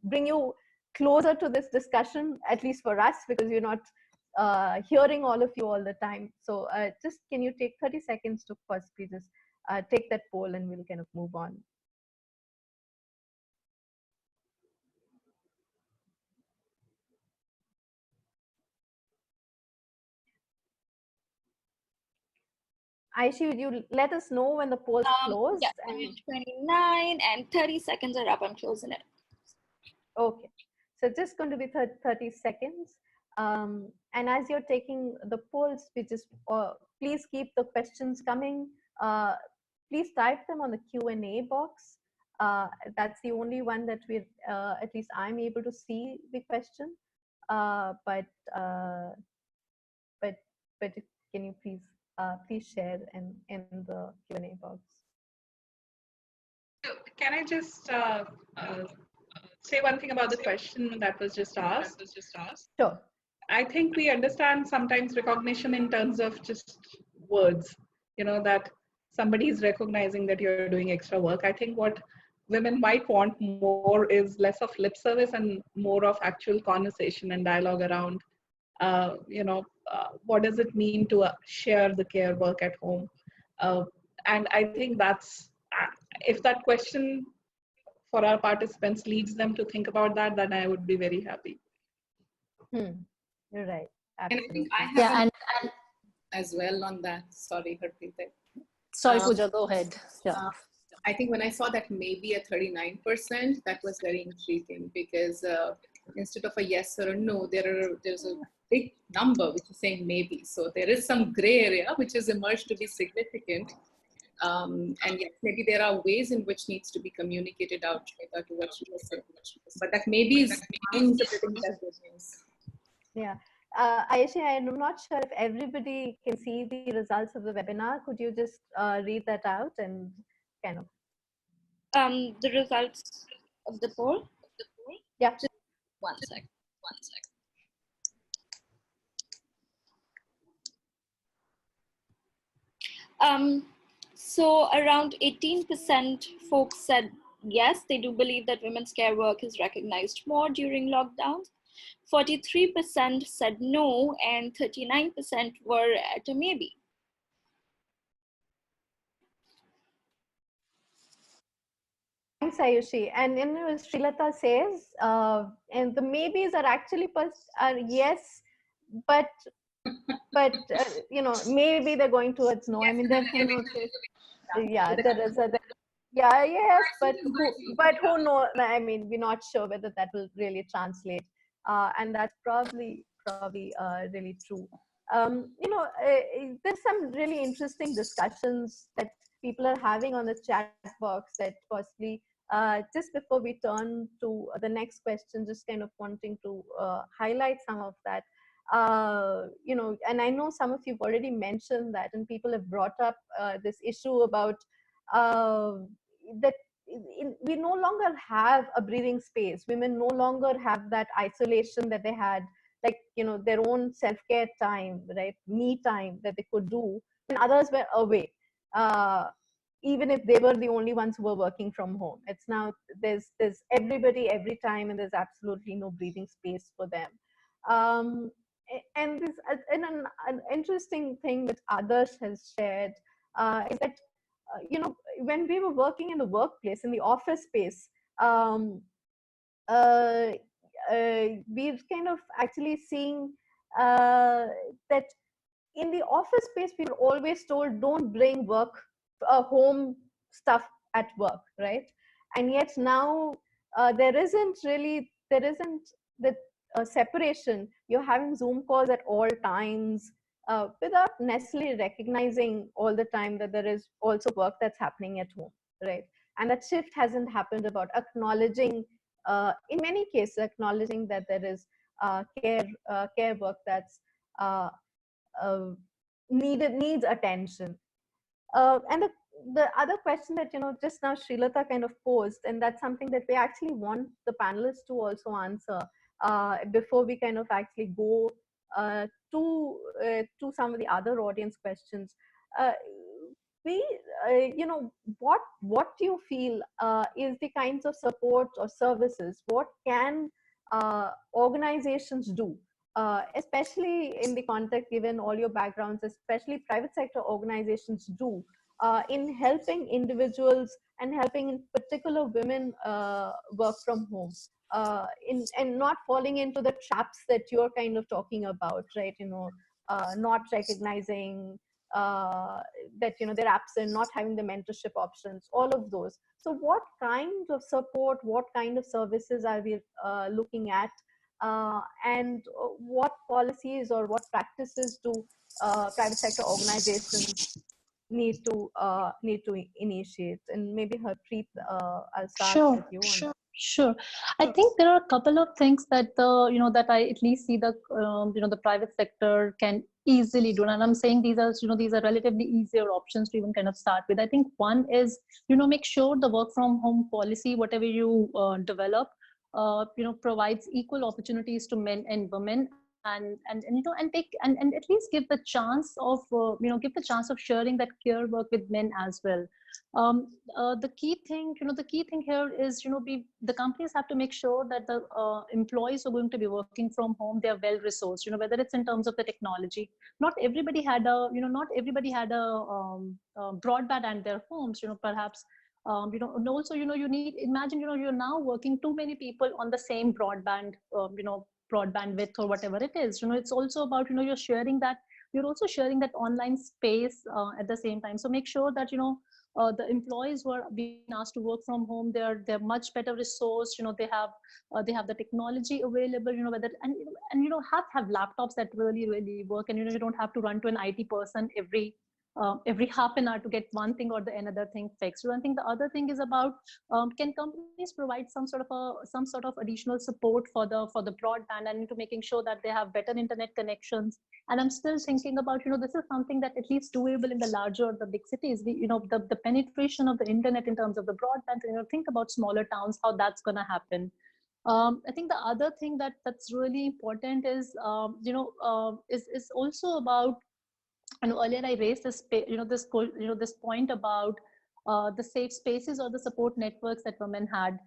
bring you closer to this discussion, at least for us, because you're not hearing all of you all the time. So just can you take 30 seconds to possibly just take that poll, and we'll kind of move on. Aishi, would you let us know when the poll's closed? Yeah, 29 and 30 seconds are up. I'm closing it. Okay, so just going to be 30 seconds. And as you're taking the polls, we just please keep the questions coming. Please type them on the Q&A box. That's the only one that we're, at least I'm able to see the question. But can you please share in the Q&A box? So can I just say one thing about the question that was just asked? Sure. I think we understand sometimes recognition in terms of just words, that somebody is recognizing that you're doing extra work. I think what women might want more is less of lip service and more of actual conversation and dialogue around, what does it mean to share the care work at home? And I think that's, if that question for our participants leads them to think about that, then I would be very happy. You're right. Absolutely. And I think I have and as well on that. Sorry, Harpreet. Sorry, Pooja, go ahead. Yeah. I think when I saw that maybe a 39%, that was very intriguing, because instead of a yes or a no, there's a big number which is saying maybe. So there is some gray area which has emerged to be significant. And yes, maybe there are ways in which needs to be communicated out to what she was saying. But that maybe is interpreting as good news. Yeah. Ayushi, I'm not sure if everybody can see the results of the webinar. Could you just read that out and kind of? The results of the poll? Yeah. Just one sec. So around 18% folks said yes, they do believe that women's care work is recognized more during lockdowns. 43% said no, and 39% were at a maybe. Thanks, Ayushi. And as Srilata says, and the maybes are actually are yes, but maybe they're going towards no. I mean, there is a yes, but who knows? I mean, we're not sure whether that will really translate, and that's probably really true. There's some really interesting discussions that people are having on the chat box that possibly just before we turn to the next question, just kind of wanting to highlight some of that. And I know some of you've already mentioned that, and people have brought up this issue about that we no longer have a breathing space. Women no longer have that isolation that they had, like, their own self-care time, right? Me time that they could do when others were away. Even if they were the only ones who were working from home, it's now there's everybody every time, and there's absolutely no breathing space for them. And this and an interesting thing that Adarsh has shared is that when we were working in the workplace, in the office space, um, uh, we're kind of actually seeing that in the office space, we were always told, don't bring work, home stuff at work, right? And yet now there isn't the separation. You're having Zoom calls at all times, without necessarily recognizing all the time that there is also work that's happening at home, right? And that shift hasn't happened about acknowledging, in many cases, acknowledging that there is care work that's uh, uh, needs attention. And the other question that just now Srilata kind of posed, and that's something that we actually want the panelists to also answer before we kind of actually go to some of the other audience questions. Uh, we what do you feel is the kinds of support or services, what can organizations do, especially in the context, given all your backgrounds, especially private sector organizations do, in helping individuals and helping in particular women work from home, and not falling into the traps that you're kind of talking about, right? Not recognizing that they're absent, not having the mentorship options, all of those. So what kind of support, what kind of services are we looking at, and what policies or what practices do private sector organizations need to initiate? And maybe Harpreet, I'll start Sure, with you on that. sure. I think there are a couple of things that that I at least see the the private sector can easily do, and I'm saying these are these are relatively easier options to even kind of start with. I think one is make sure the work from home policy, whatever you develop, provides equal opportunities to men and women, and take and at least give the chance of give the chance of sharing that care work with men as well. The key thing the key thing here is the companies have to make sure that the employees who are going to be working from home, they are well resourced, whether it's in terms of the technology. Not everybody had a not everybody had a broadband at their homes, perhaps. And also you need, imagine you're now working too many people on the same broadband, broadband width or whatever it is. It's also about you're also sharing that online space at the same time. So make sure that the employees who are being asked to work from home, they're much better resourced. They have the technology available, whether and have laptops that really work, and you don't have to run to an IT person every half an hour to get one thing or the another thing fixed. So I think the other thing is about, can companies provide some sort of additional support for the broadband, and into making sure that they have better internet connections. And I'm still thinking about, this is something that at least doable in the larger, the big cities, the penetration of the internet in terms of the broadband, and think about smaller towns, how that's going to happen. I think the other thing that's really important is, is also about, and earlier I raised this point about the safe spaces or the support networks that women had.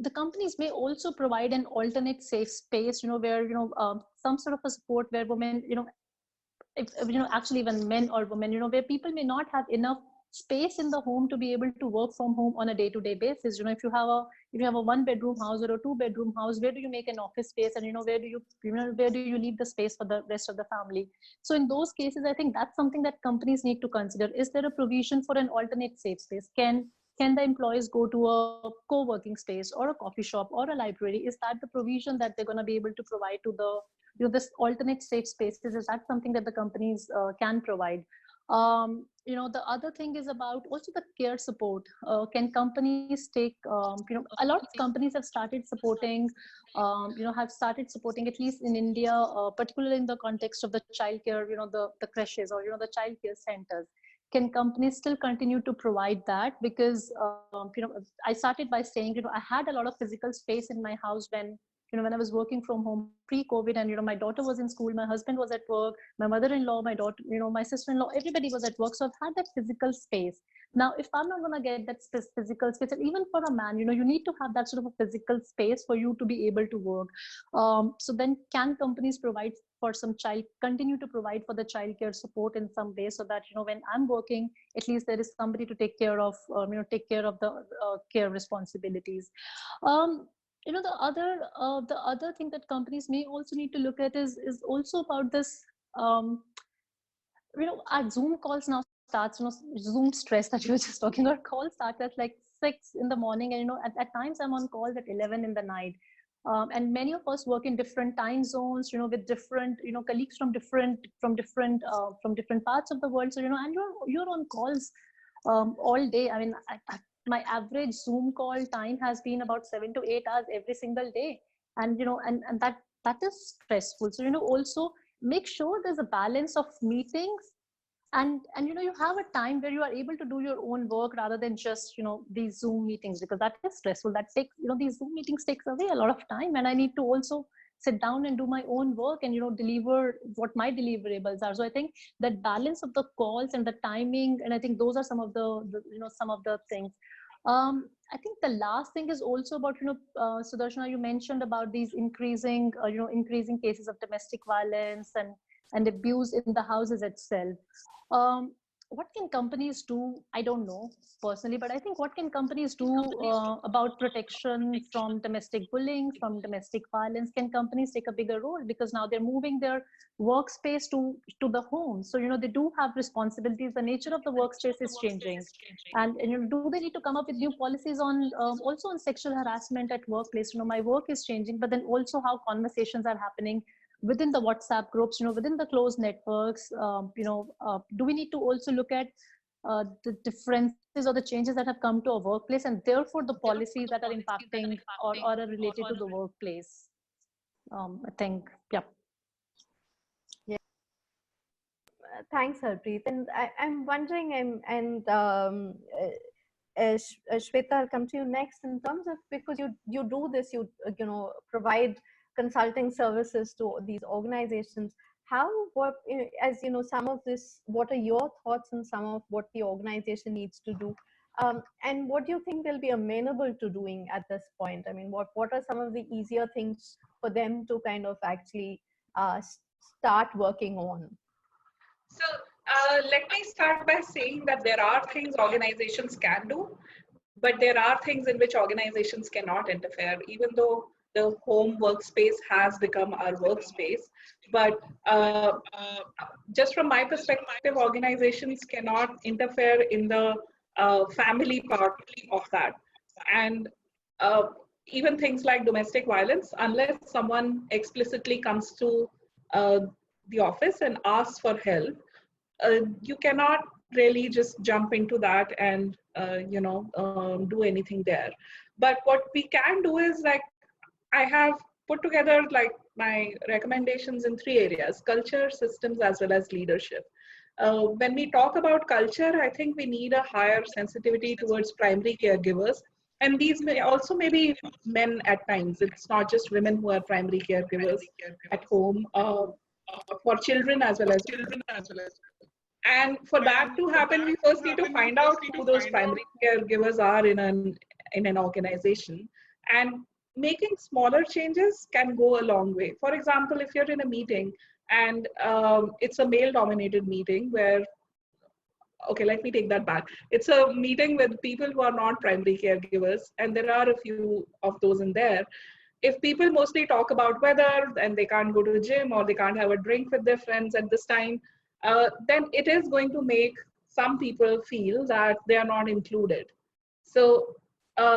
The companies may also provide an alternate safe space, where some sort of a support where women, if actually even men or women, where people may not have enough space in the home to be able to work from home on a day-to-day basis. If you have a one-bedroom house or a two-bedroom house, where do you make an office space, and where do you leave the space for the rest of the family? So in those cases, I think that's something that companies need to consider. Is there a provision for an alternate safe space? Can the employees go to a co-working space or a coffee shop or a library? Is that the provision that they're going to be able to provide to the this alternate safe spaces? Is that something that the companies can provide? The other thing is about also the care support. Can companies take, a lot of companies have started supporting, at least in India, particularly in the context of the childcare, the creches or, the childcare centers. can companies still continue to provide that? Because I started by saying, I had a lot of physical space in my house when I was working from home pre-COVID, and my daughter was in school, my husband was at work, my mother-in-law, my daughter, my sister-in-law, everybody was at work. So I've had that physical space. Now, if I'm not going to get that physical space, and even for a man, you need to have that sort of a physical space for you to be able to work. So then, can companies provide for continue to provide for the childcare support in some way, so that when I'm working, at least there is somebody to take care of the care responsibilities. The other thing that companies may also need to look at is also about this. Our Zoom calls now starts, Zoom stress that you were just talking about. Calls start at like 6 in the morning, and at times I'm on calls at 11 in the night. And many of us work in different time zones, with different, colleagues from different parts of the world. So, and you're on calls all day. I mean, my average Zoom call time has been about 7 to 8 hours every single day, and and that is stressful. So also make sure there's a balance of meetings, and you have a time where you are able to do your own work rather than just these Zoom meetings, because that is stressful. That takes these Zoom meetings takes away a lot of time, and I need to also sit down and do my own work and deliver what my deliverables are. So I think that balance of the calls and the timing, and I think those are some of the things. I think the last thing is also about Sudarshana, you mentioned about these increasing cases of domestic violence and abuse in the houses itself. What can companies do? I don't know personally, but I think what can companies do about protection from domestic bullying, from domestic violence? Can companies take a bigger role, because now they're moving their workspace to the home? So they do have responsibilities. The nature of the workspace is changing, and do they need to come up with new policies on also on sexual harassment at workplace? My work is changing, but then also how conversations are happening within the WhatsApp groups, within the closed networks. Do we need to also look at the differences or the changes that have come to a workplace, and therefore the policies that are impacting or are related to the workplace? I think, yeah. Thanks, Harpreet. And I'm wondering, Shweta, I'll come to you next, in terms of, because you do this, you provide consulting services to these organizations. Some of this, what are your thoughts on some of what the organization needs to do? And what do you think they'll be amenable to doing at this point? I mean, what are some of the easier things for them to kind of actually start working on? So let me start by saying that there are things organizations can do, but there are things in which organizations cannot interfere, even though the home workspace has become our workspace. But just from my perspective, organizations cannot interfere in the family part of that. And even things like domestic violence, unless someone explicitly comes to the office and asks for help, you cannot really just jump into that and do anything there. But what we can do is, like, I have put together like my recommendations in 3 areas: culture, systems, as well as leadership. When we talk about culture, I think we need a higher sensitivity towards primary caregivers. And these may also maybe men at times. It's not just women who are primary caregivers at home, for children as well as. And for that to happen, we first need to find out who those primary caregivers are in an organization. And making smaller changes can go a long way. For example, if you're in a meeting and it's a male-dominated meeting where, okay, let me take that back. It's a meeting with people who are not primary caregivers, and there are a few of those in there. If people mostly talk about weather and they can't go to the gym or they can't have a drink with their friends at this time, then it is going to make some people feel that they are not included. So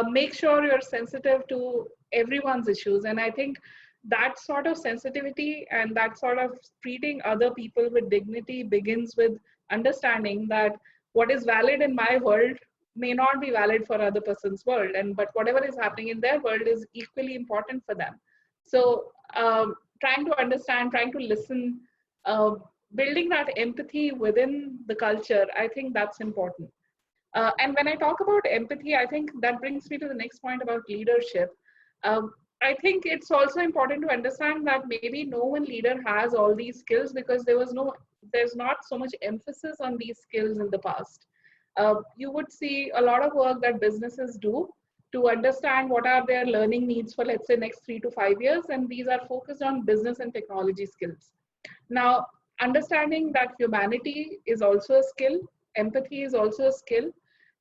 make sure you're sensitive to everyone's issues. And I think that sort of sensitivity and that sort of treating other people with dignity begins with understanding that what is valid in my world may not be valid for other person's world, but whatever is happening in their world is equally important for them. So trying to understand, trying to listen, building that empathy within the culture, I think that's important. And when I talk about empathy, I think that brings me to the next point about leadership. I think it's also important to understand that maybe no one leader has all these skills because there's not so much emphasis on these skills in the past. You would see a lot of work that businesses do to understand what are their learning needs for, let's say, next 3 to 5 years, and these are focused on business and technology skills. Now, understanding that humanity is also a skill, empathy is also a skill,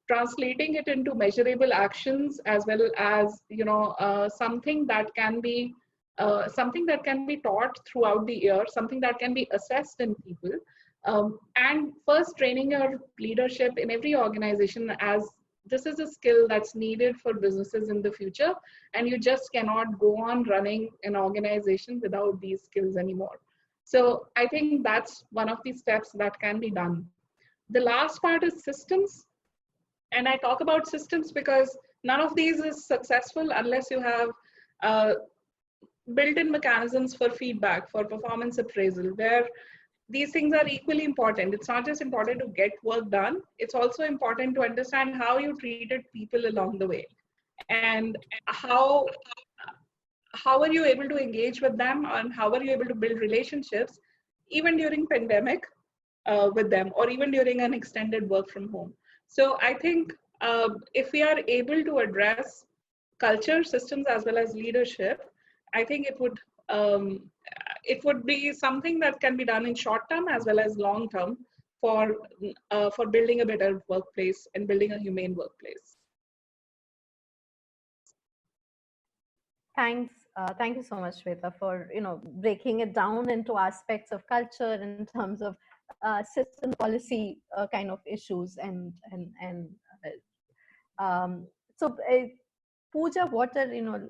translating it into measurable actions, as well as something that can be taught throughout the year, something that can be assessed in people, and first training your leadership in every organization, as this is a skill that's needed for businesses in the future, and you just cannot go on running an organization without these skills anymore. So I think that's one of the steps that can be done. The last part is systems. And I talk about systems because none of these is successful unless you have built-in mechanisms for feedback, for performance appraisal, where these things are equally important. It's not just important to get work done, it's also important to understand how you treated people along the way, and how are you able to engage with them, and how are you able to build relationships even during pandemic with them, or even during an extended work from home. So I think if we are able to address culture, systems, as well as leadership, I think it would be something that can be done in short term as well as long term for building a better workplace and building a humane workplace. Thanks. Thank you so much, Shweta, for breaking it down into aspects of culture in terms of system policy kind of issues so Pooja,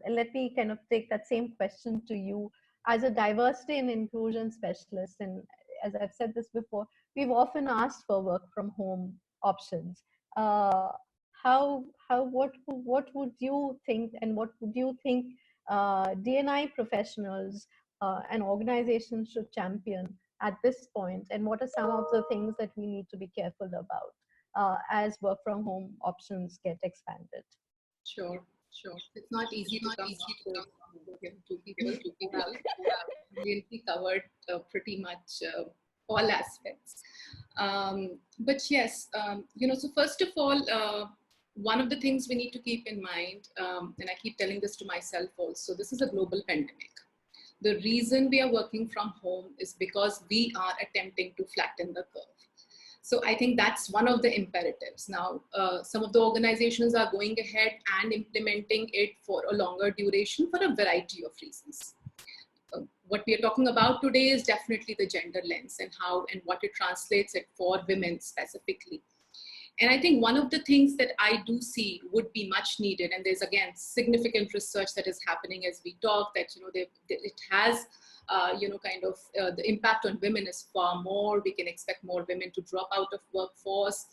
let me kind of take that same question to you as a diversity and inclusion specialist. And as I've said this before, we've often asked for work from home options. What would you think, and what would you think D&I professionals and organizations should champion at this point, and what are some of the things that we need to be careful about as work from home options get expanded? Sure. It's not easy to come to people who have really covered pretty much all aspects. But yes, so first of all, one of the things we need to keep in mind, and I keep telling this to myself also, this is a global pandemic. The reason we are working from home is because we are attempting to flatten the curve. So I think that's one of the imperatives. Now, some of the organizations are going ahead and implementing it for a longer duration for a variety of reasons. What we are talking about today is definitely the gender lens and how and what it translates it for women specifically. And I think one of the things that I do see would be much needed, and there's again significant research that is happening as we talk, that it has the impact on women is far more. We can expect more women to drop out of workforce,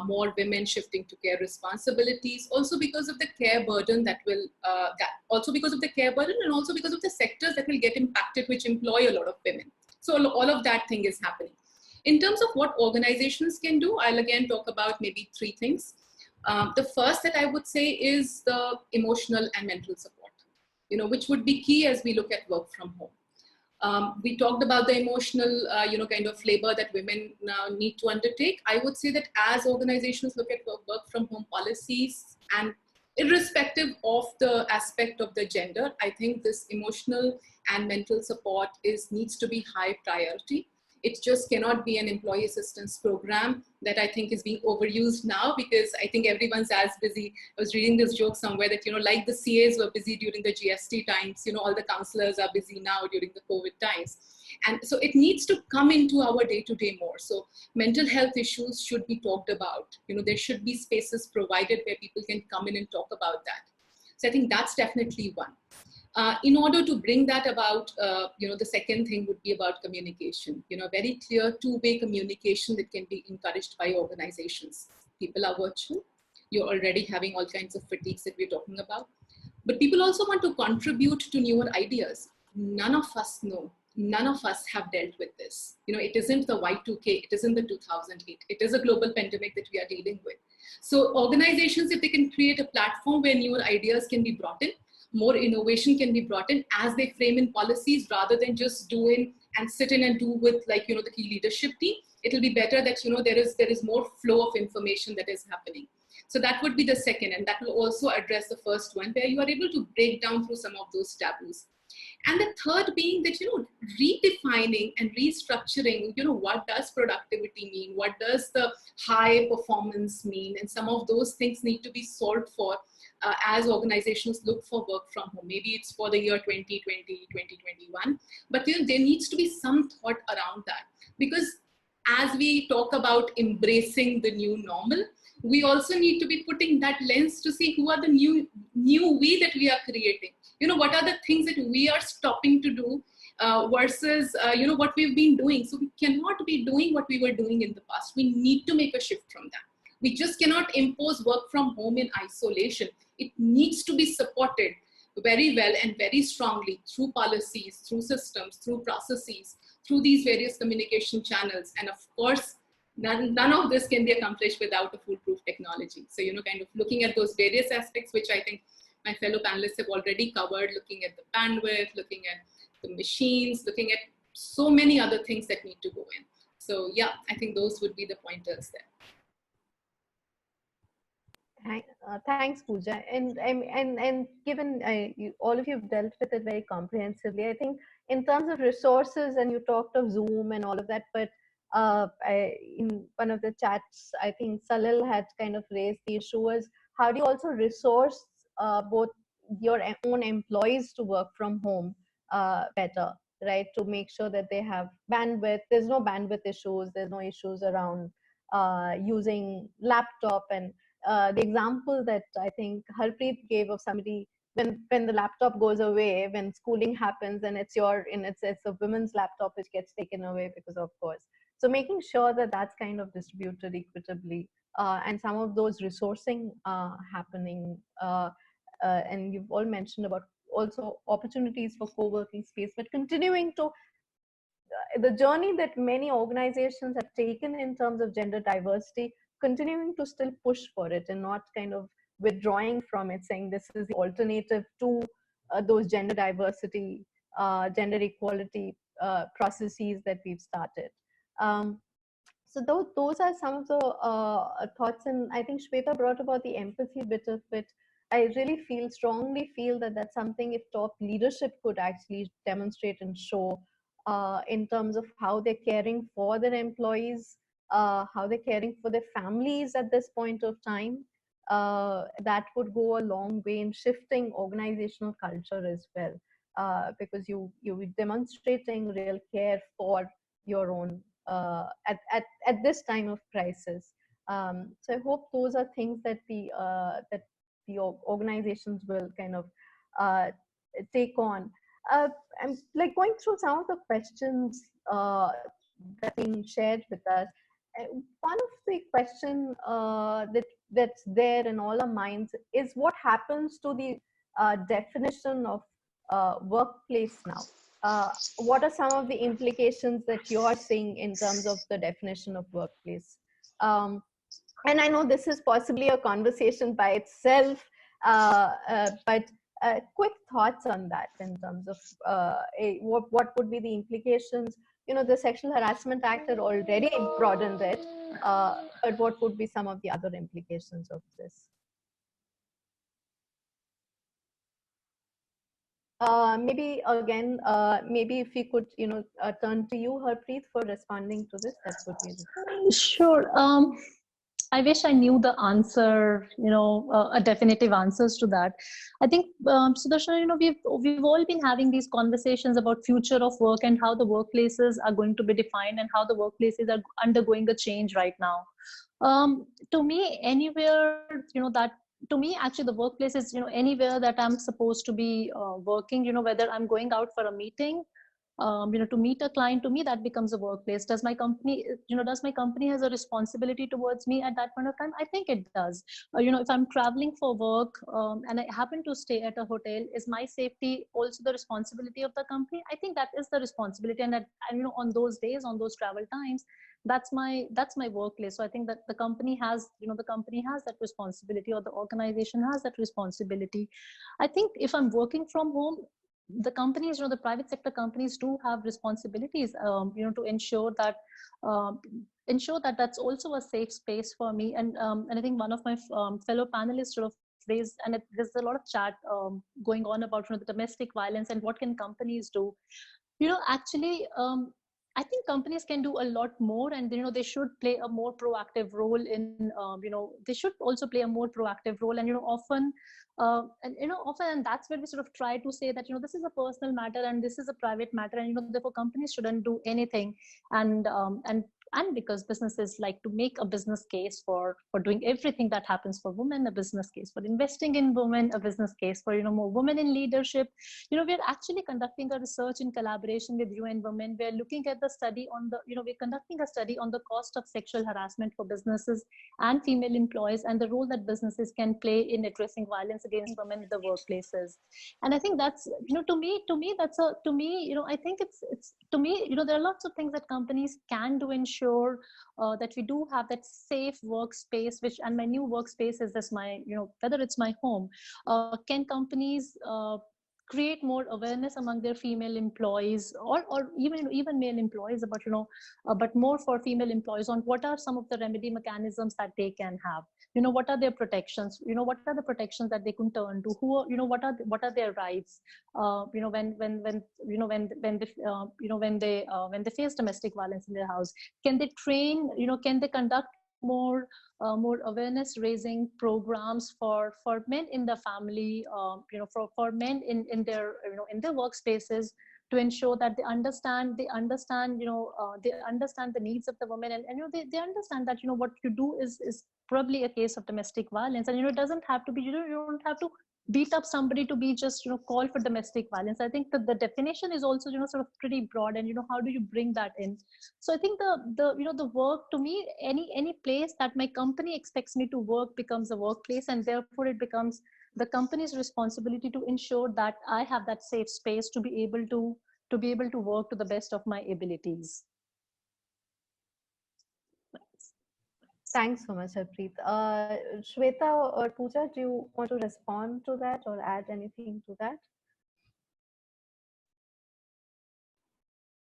more women shifting to care responsibilities, also because of the care burden and also because of the sectors that will get impacted, which employ a lot of women. So all of that thing is happening. In terms of what organizations can do, I'll again talk about maybe 3 things. The first that I would say is the emotional and mental support, which would be key as we look at work from home. We talked about the emotional, kind of labor that women now need to undertake. I would say that as organizations look at work from home policies, and irrespective of the aspect of the gender, I think this emotional and mental support needs to be high priority. It just cannot be an employee assistance program that I think is being overused now, because I think everyone's as busy. I was reading this joke somewhere that, like the CAs were busy during the GST times, all the counselors are busy now during the COVID times. And so it needs to come into our day-to-day more. So mental health issues should be talked about. There should be spaces provided where people can come in and talk about that. So I think that's definitely one. In order to bring that about, the second thing would be about communication. Very clear 2-way communication that can be encouraged by organizations. People are virtual. You're already having all kinds of fatigues that we're talking about. But people also want to contribute to newer ideas. None of us know none of us have dealt with this. It isn't the Y2K, it isn't the 2008. It is a global pandemic that we are dealing with. So organizations, if they can create a platform where newer ideas can be brought in, more innovation can be brought in as they frame in policies, rather than just doing and sit in and do with the key leadership team, it'll be better that there is more flow of information that is happening. So that would be the second, and that will also address the first one, where you are able to break down through some of those taboos. And the third being that, redefining and restructuring, what does productivity mean? What does the high performance mean? And some of those things need to be solved for as organizations look for work from home. Maybe it's for the year 2020, 2021, but there needs to be some thought around that. Because as we talk about embracing the new normal, we also need to be putting that lens to see who are the new we that we are creating. What are the things that we are stopping to do versus, what we've been doing. So we cannot be doing what we were doing in the past. We need to make a shift from that. We just cannot impose work from home in isolation. It needs to be supported very well and very strongly through policies, through systems, through processes, through these various communication channels. And of course, none of this can be accomplished without a foolproof technology. So, kind of looking at those various aspects, which I think my fellow panelists have already covered, looking at the bandwidth, looking at the machines, looking at so many other things that need to go in. So yeah, I think those would be the pointers there. Thanks, Pooja. And given all of you have dealt with it very comprehensively, I think in terms of resources, and you talked of Zoom and all of that, but in one of the chats, I think Salil had kind of raised the issue was, how do you also resource both your own employees to work from home better, right? To make sure that they have bandwidth. There's no bandwidth issues. There's no issues around using laptop. And the example that I think Harpreet gave of somebody, when the laptop goes away, when schooling happens, and it's a women's laptop which gets taken away because of course. So making sure that that's kind of distributed equitably, and some of those resourcing happening. And you've all mentioned about also opportunities for co-working space, but continuing to the journey that many organizations have taken in terms of gender diversity, continuing to still push for it and not kind of withdrawing from it, saying this is the alternative to those gender diversity, gender equality processes that we've started. So those are some of the thoughts, and I think Shweta brought about the empathy bit of it. I really strongly feel that that's something if top leadership could actually demonstrate and show in terms of how they're caring for their employees, how they're caring for their families at this point of time. That would go a long way in shifting organizational culture as well, because you're demonstrating real care for your own at this time of crisis. So I hope those are things that the organizations will kind of take on. I'm like going through some of the questions that have been shared with us. One of the questions that's there in all our minds is what happens to the definition of workplace now. What are some of the implications that you are seeing in terms of the definition of workplace? And I know this is possibly a conversation by itself, but quick thoughts on that in terms of what would be the implications? The Sexual Harassment Act had already broadened it, but what would be some of the other implications of this? Maybe again, maybe if we could, turn to you, Harpreet, for responding to this, that would be sure. I wish I knew the answer, a definitive answers to that. I think, Sudarshan, we've all been having these conversations about future of work and how the workplaces are going to be defined and how the workplaces are undergoing a change right now. To me, anywhere, to me, actually, the workplace is, anywhere that I'm supposed to be working, whether I'm going out for a meeting, to meet a client, to me that becomes a workplace. Does my company, does my company has a responsibility towards me at that point of time? I think it does. If I'm traveling for work and I happen to stay at a hotel, is my safety also the responsibility of the company? I think that is the responsibility, and on those days, on those travel times, that's my workplace. So I think that the company has that responsibility, or the organization has that responsibility. I think if I'm working from home, the companies, the private sector companies do have responsibilities, to ensure that that's also a safe space for me. And I think one of my fellow panelists sort of raised, and there's a lot of chat going on about the domestic violence and what can companies do. Actually, I think companies can do a lot more, and they should play a more proactive role in. They should also play a more proactive role, and often, and that's where we sort of try to say that this is a personal matter and this is a private matter, and therefore companies shouldn't do anything, and because businesses like to make a business case for doing everything that happens for women, a business case for investing in women, a business case for more women in leadership. We're actually conducting a research in collaboration with UN Women. We're looking at the study on the, we're conducting a study on the cost of sexual harassment for businesses and female employees, and the role that businesses can play in addressing violence against women in the workplaces. And I think that's, to me, I think it's to me, there are lots of things that companies can do, ensure that we do have that safe workspace, and my new workspace is this, my, whether it's my home. Can companies create more awareness among their female employees, or even male employees about, but more for female employees on what are some of the remedy mechanisms that they can have. What are their protections? What are the protections that they can turn to? Who, what are their rights? When they face domestic violence in their house, can they train? Can they conduct more awareness raising programs for men in the family, for men in their in their workspaces, to ensure that they understand they understand the needs of the women, and they understand that what you do is probably a case of domestic violence, and it doesn't have to be, you don't have to beat up somebody to be just call for domestic violence. I think that the definition is also sort of pretty broad, and how do you bring that in? So I think the work, to me, any place that my company expects me to work becomes a workplace, and therefore it becomes the company's responsibility to ensure that I have that safe space to be able to work to the best of my abilities. Thanks so much, Harpreet. Shweta or Pooja, do you want to respond to that or add anything to that?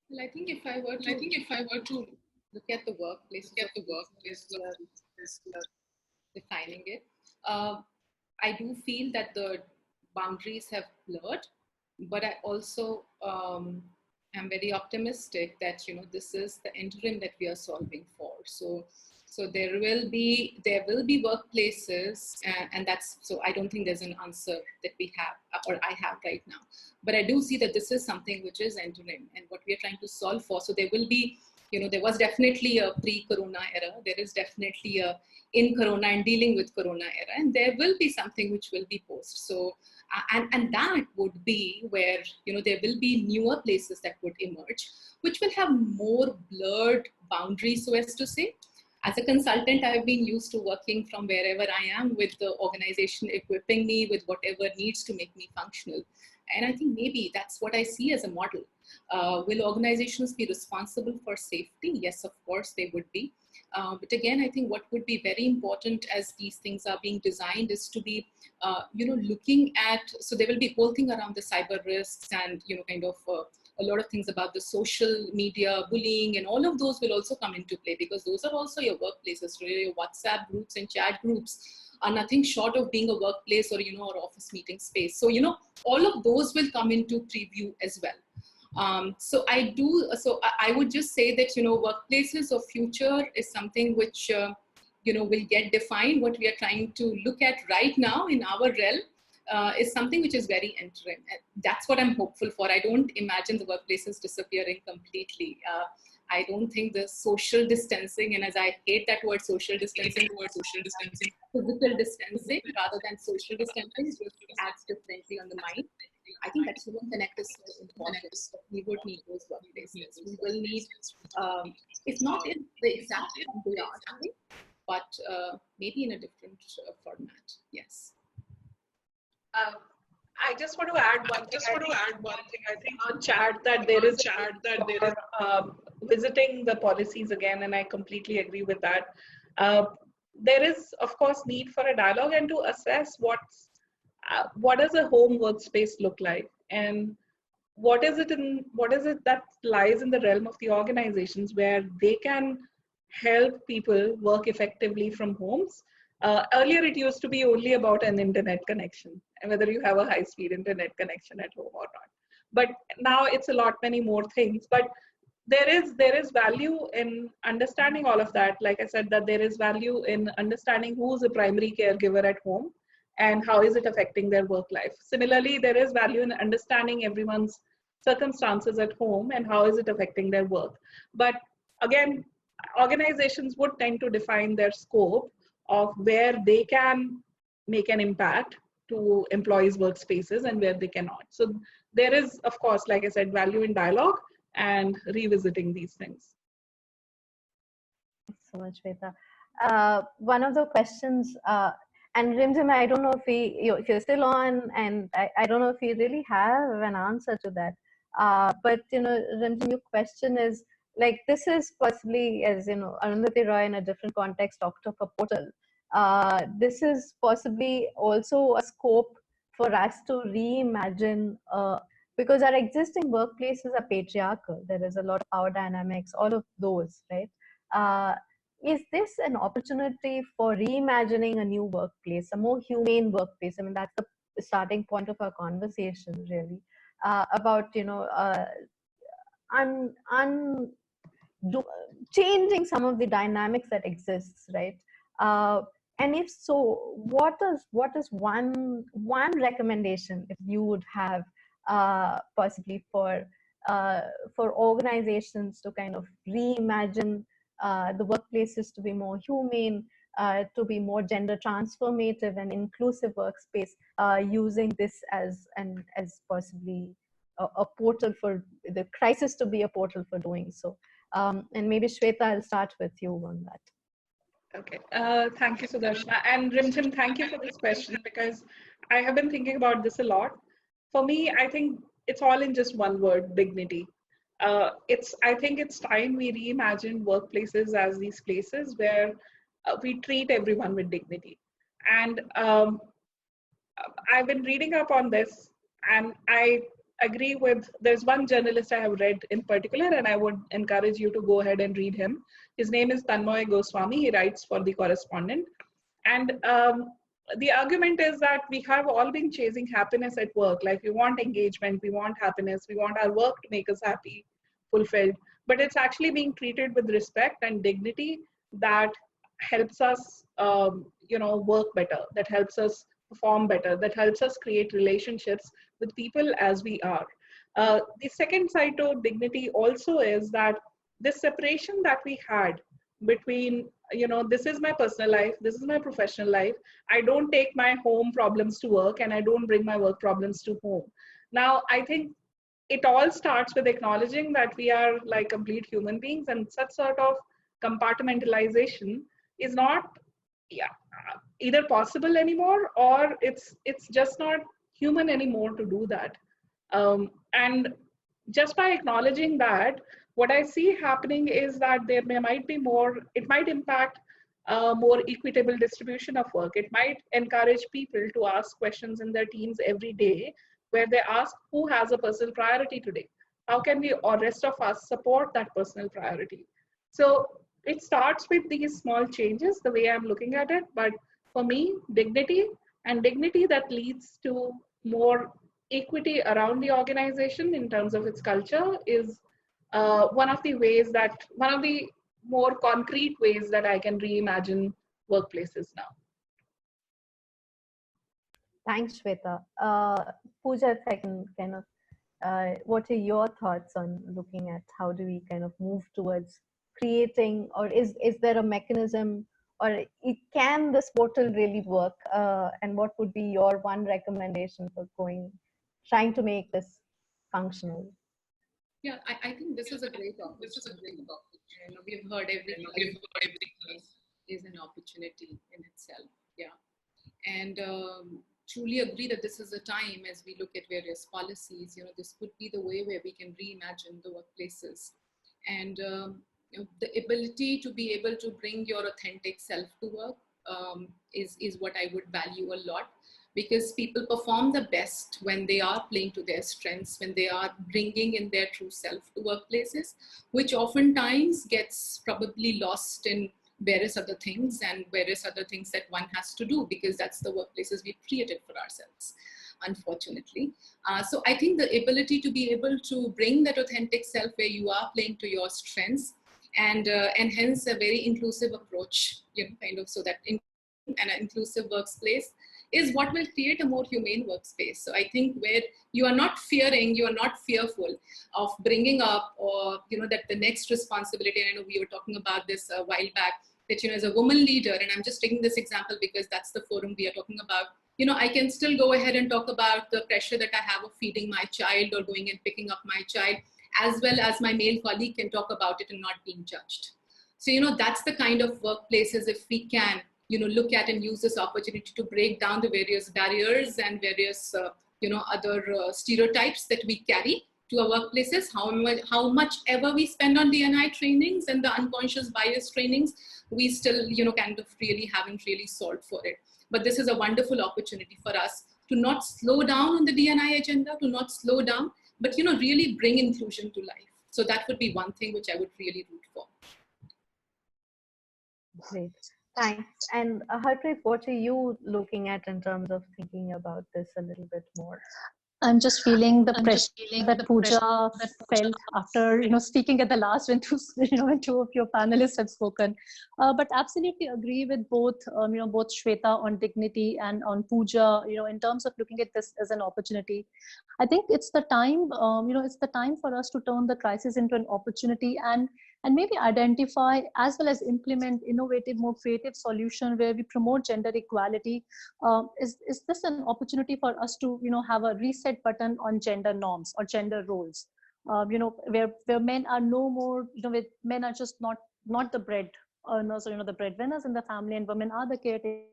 Well, I think if I were to look at the workplace, defining it, I do feel that the boundaries have blurred, but I also am very optimistic that this is the interim that we are solving for. So there will be workplaces, and that's, so I don't think there's an answer that we have, or I have right now. But I do see that this is something which is interim, and what we are trying to solve for. So there will be, there was definitely a pre-corona era. There is definitely a in corona and dealing with corona era, and there will be something which will be post. So and that would be where there will be newer places that would emerge, which will have more blurred boundaries, so as to say. As a consultant, I've been used to working from wherever I am, with the organization equipping me with whatever needs to make me functional. And I think maybe that's what I see as a model. Will organizations be responsible for safety? Yes, of course they would be. But again, I think what would be very important as these things are being designed is to be, looking at, so there will be a whole thing around the cyber risks and, kind of a lot of things about the social media, bullying, and all of those will also come into play, because those are also your workplaces. Really, your WhatsApp groups and chat groups are nothing short of being a workplace or, or office meeting space. So, all of those will come into preview as well. So I would just say that, workplaces of future is something which, will get defined. What we are trying to look at right now in our realm is something which is very interim. And that's what I'm hopeful for. I don't imagine the workplaces disappearing completely. I don't think the social distancing, and as I hate that word social distancing, physical distancing rather than social distancing just adds differently on the mind. I think that human connect is so important. We would need those workplaces. We will need, if not in the exact form they are today, but maybe in a different format. Yes. I just want to add one thing. I think on chat that there is visiting the policies again, and I completely agree with that. There is, of course, need for a dialogue and to assess what does a home workspace look like, and what is it that lies in the realm of the organizations where they can help people work effectively from homes. Earlier, it used to be only about an internet connection and whether you have a high-speed internet connection at home or not. But now it's a lot many more things. But there is value in understanding all of that. Like I said, that there is value in understanding who's a primary caregiver at home and how is it affecting their work life. Similarly, there is value in understanding everyone's circumstances at home and how is it affecting their work. But again, organizations would tend to define their scope of where they can make an impact to employees' workspaces and where they cannot. So there is, of course, like I said, value in dialogue and revisiting these things. Thanks so much, Shweta. One of the questions, and Rimzim, I don't know if you're still on, and I don't know if you really have an answer to that. But Rimzim, your question is like, this is possibly, as Arundhati Roy in a different context talked of a portal. This is possibly also a scope for us to reimagine, because our existing workplaces are patriarchal. There is a lot of power dynamics, all of those, right? Is this an opportunity for reimagining a new workplace, a more humane workplace? I mean, that's the starting point of our conversation, really, about changing some of the dynamics that exists, right? And if so, what is one recommendation if you would have possibly for organizations to kind of reimagine the workplaces to be more humane, to be more gender transformative and inclusive workspace, using this as possibly a portal for the crisis to be a portal for doing so. And maybe Shweta, I'll start with you on that. Okay, thank you, Sudarshana. And Rimzim, thank you for this question, because I have been thinking about this a lot. For me, I think it's all in just one word: dignity. I think it's time we reimagine workplaces as these places where we treat everyone with dignity. And I've been reading up on this, and I agree with, there's one journalist I have read in particular, and I would encourage you to go ahead and read him. His name is Tanmoy Goswami. He writes for The Correspondent. And the argument is that we have all been chasing happiness at work. Like, we want engagement, we want happiness, we want our work to make us happy, fulfilled. But it's actually being treated with respect and dignity that helps us, work better, that helps us perform better, that helps us create relationships with people as we are. The second side to dignity also is that this separation that we had between, this is my personal life, this is my professional life. I don't take my home problems to work, and I don't bring my work problems to home. Now, I think it all starts with acknowledging that we are like complete human beings, and such sort of compartmentalization is not either possible anymore, or it's just not human anymore to do that. And just by acknowledging that, what I see happening is that it might impact more equitable distribution of work. It might encourage people to ask questions in their teams every day, where they ask, who has a personal priority today? How can we, or rest of us, support that personal priority? So it starts with these small changes, the way I'm looking at it. But for me, dignity, and dignity that leads to more equity around the organization in terms of its culture is one of the more concrete ways that I can reimagine workplaces now. Thanks, Shweta. Pooja, if I can kind of, what are your thoughts on looking at how do we kind of move towards creating, or is there a mechanism, or can this portal really work? And what would be your one recommendation for going trying to make this functional. Yeah, I think this is a great opportunity. We've heard everything is an opportunity in itself. Yeah. And truly agree that this is a time as we look at various policies, this could be the way where we can reimagine the workplaces. And the ability to be able to bring your authentic self to work is what I would value a lot, because people perform the best when they are playing to their strengths, when they are bringing in their true self to workplaces, which oftentimes gets probably lost in various other things and various other things that one has to do, because that's the workplaces we've created for ourselves, unfortunately. So I think the ability to be able to bring that authentic self where you are playing to your strengths, and hence a very inclusive approach, kind of, so that in an inclusive workplace is what will create a more humane workspace. So I think where you are not fearing, you are not fearful of bringing up, or that the next responsibility, and I know we were talking about this a while back, that as a woman leader, and I'm just taking this example because that's the forum we are talking about, I can still go ahead and talk about the pressure that I have of feeding my child or going and picking up my child, as well as my male colleague can talk about it and not being judged. So that's the kind of workplaces, if we can look at and use this opportunity to break down the various barriers and various other stereotypes that we carry to our workplaces. How much ever we spend on D&I trainings and the unconscious bias trainings, we still kind of really haven't really solved for it. But this is a wonderful opportunity for us to not slow down on the D&I agenda, to not slow down, but really bring inclusion to life. So that would be one thing which I would really root for. Great. Thanks. And Harpreet, what are you looking at in terms of thinking about this a little bit more? I'm just feeling the pressure that Pooja felt after speaking at the last when when two of your panelists have spoken. But absolutely agree with both both Shweta on dignity and on Pooja. In terms of looking at this as an opportunity, I think it's the time. It's the time for us to turn the crisis into an opportunity and maybe identify as well as implement innovative, more creative solution where we promote gender equality. Is this an opportunity for us to have a reset button on gender norms or gender roles? Where men are no more, men are just not the bread earners or the breadwinners in the family, and women are the caretakers.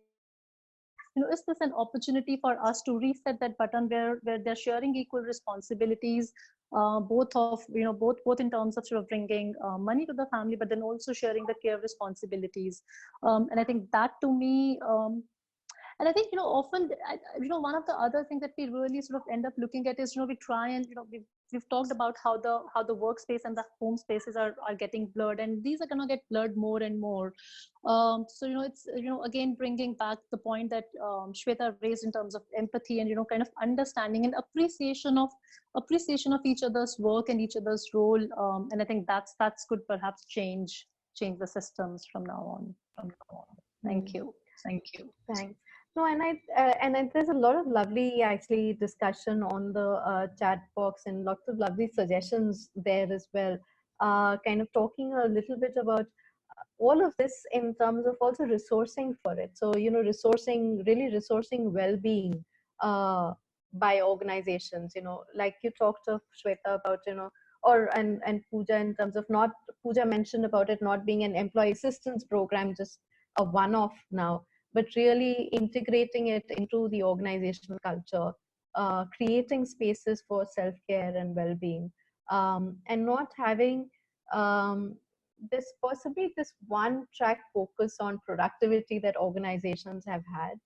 Is this an opportunity for us to reset that button where they're sharing equal responsibilities, both in terms of sort of bringing money to the family, but then also sharing the care responsibilities. And I think that to me, and I think often one of the other things that we really sort of end up looking at is we try and we've talked about how the workspace and the home spaces are getting blurred, and these are going to get blurred more and more. So it's again bringing back the point that Shweta raised in terms of empathy and kind of understanding and appreciation of each other's work and each other's role. And I think that's could perhaps change the systems from now on. Thank you. Thanks. No, and there's a lot of lovely actually discussion on the chat box and lots of lovely suggestions there as well. Kind of talking a little bit about all of this in terms of also resourcing for it. So resourcing well-being by organizations. Like you talked of Shweta about and Pooja in terms of Pooja mentioned about it not being an employee assistance program, just a one-off now, but really integrating it into the organizational culture, creating spaces for self-care and well-being, and not having this one-track focus on productivity that organizations have had,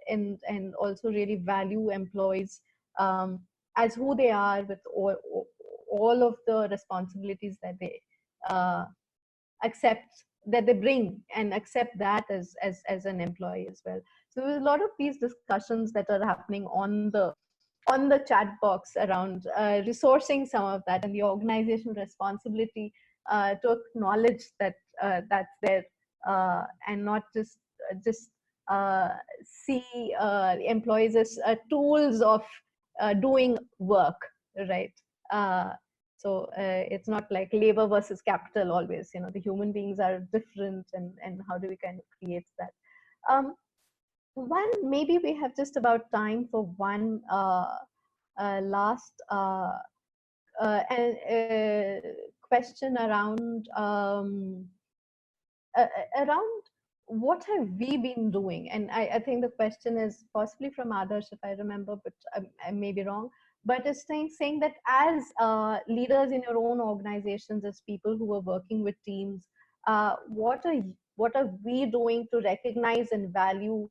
and also really value employees as who they are with all of the responsibilities that they accept, that they bring, and accept that as an employee as well. So there's a lot of these discussions that are happening on the chat box around resourcing some of that and the organizational responsibility to acknowledge that that's there, and not just see employees as tools of doing work, right? So it's not like labor versus capital always. The human beings are different, and how do we kind of create that? Maybe we have just about time for one last question around around what have we been doing, and I think the question is possibly from Adarsh, if I remember, but I may be wrong. But it's saying that as leaders in your own organizations, as people who are working with teams, what are we doing to recognize and value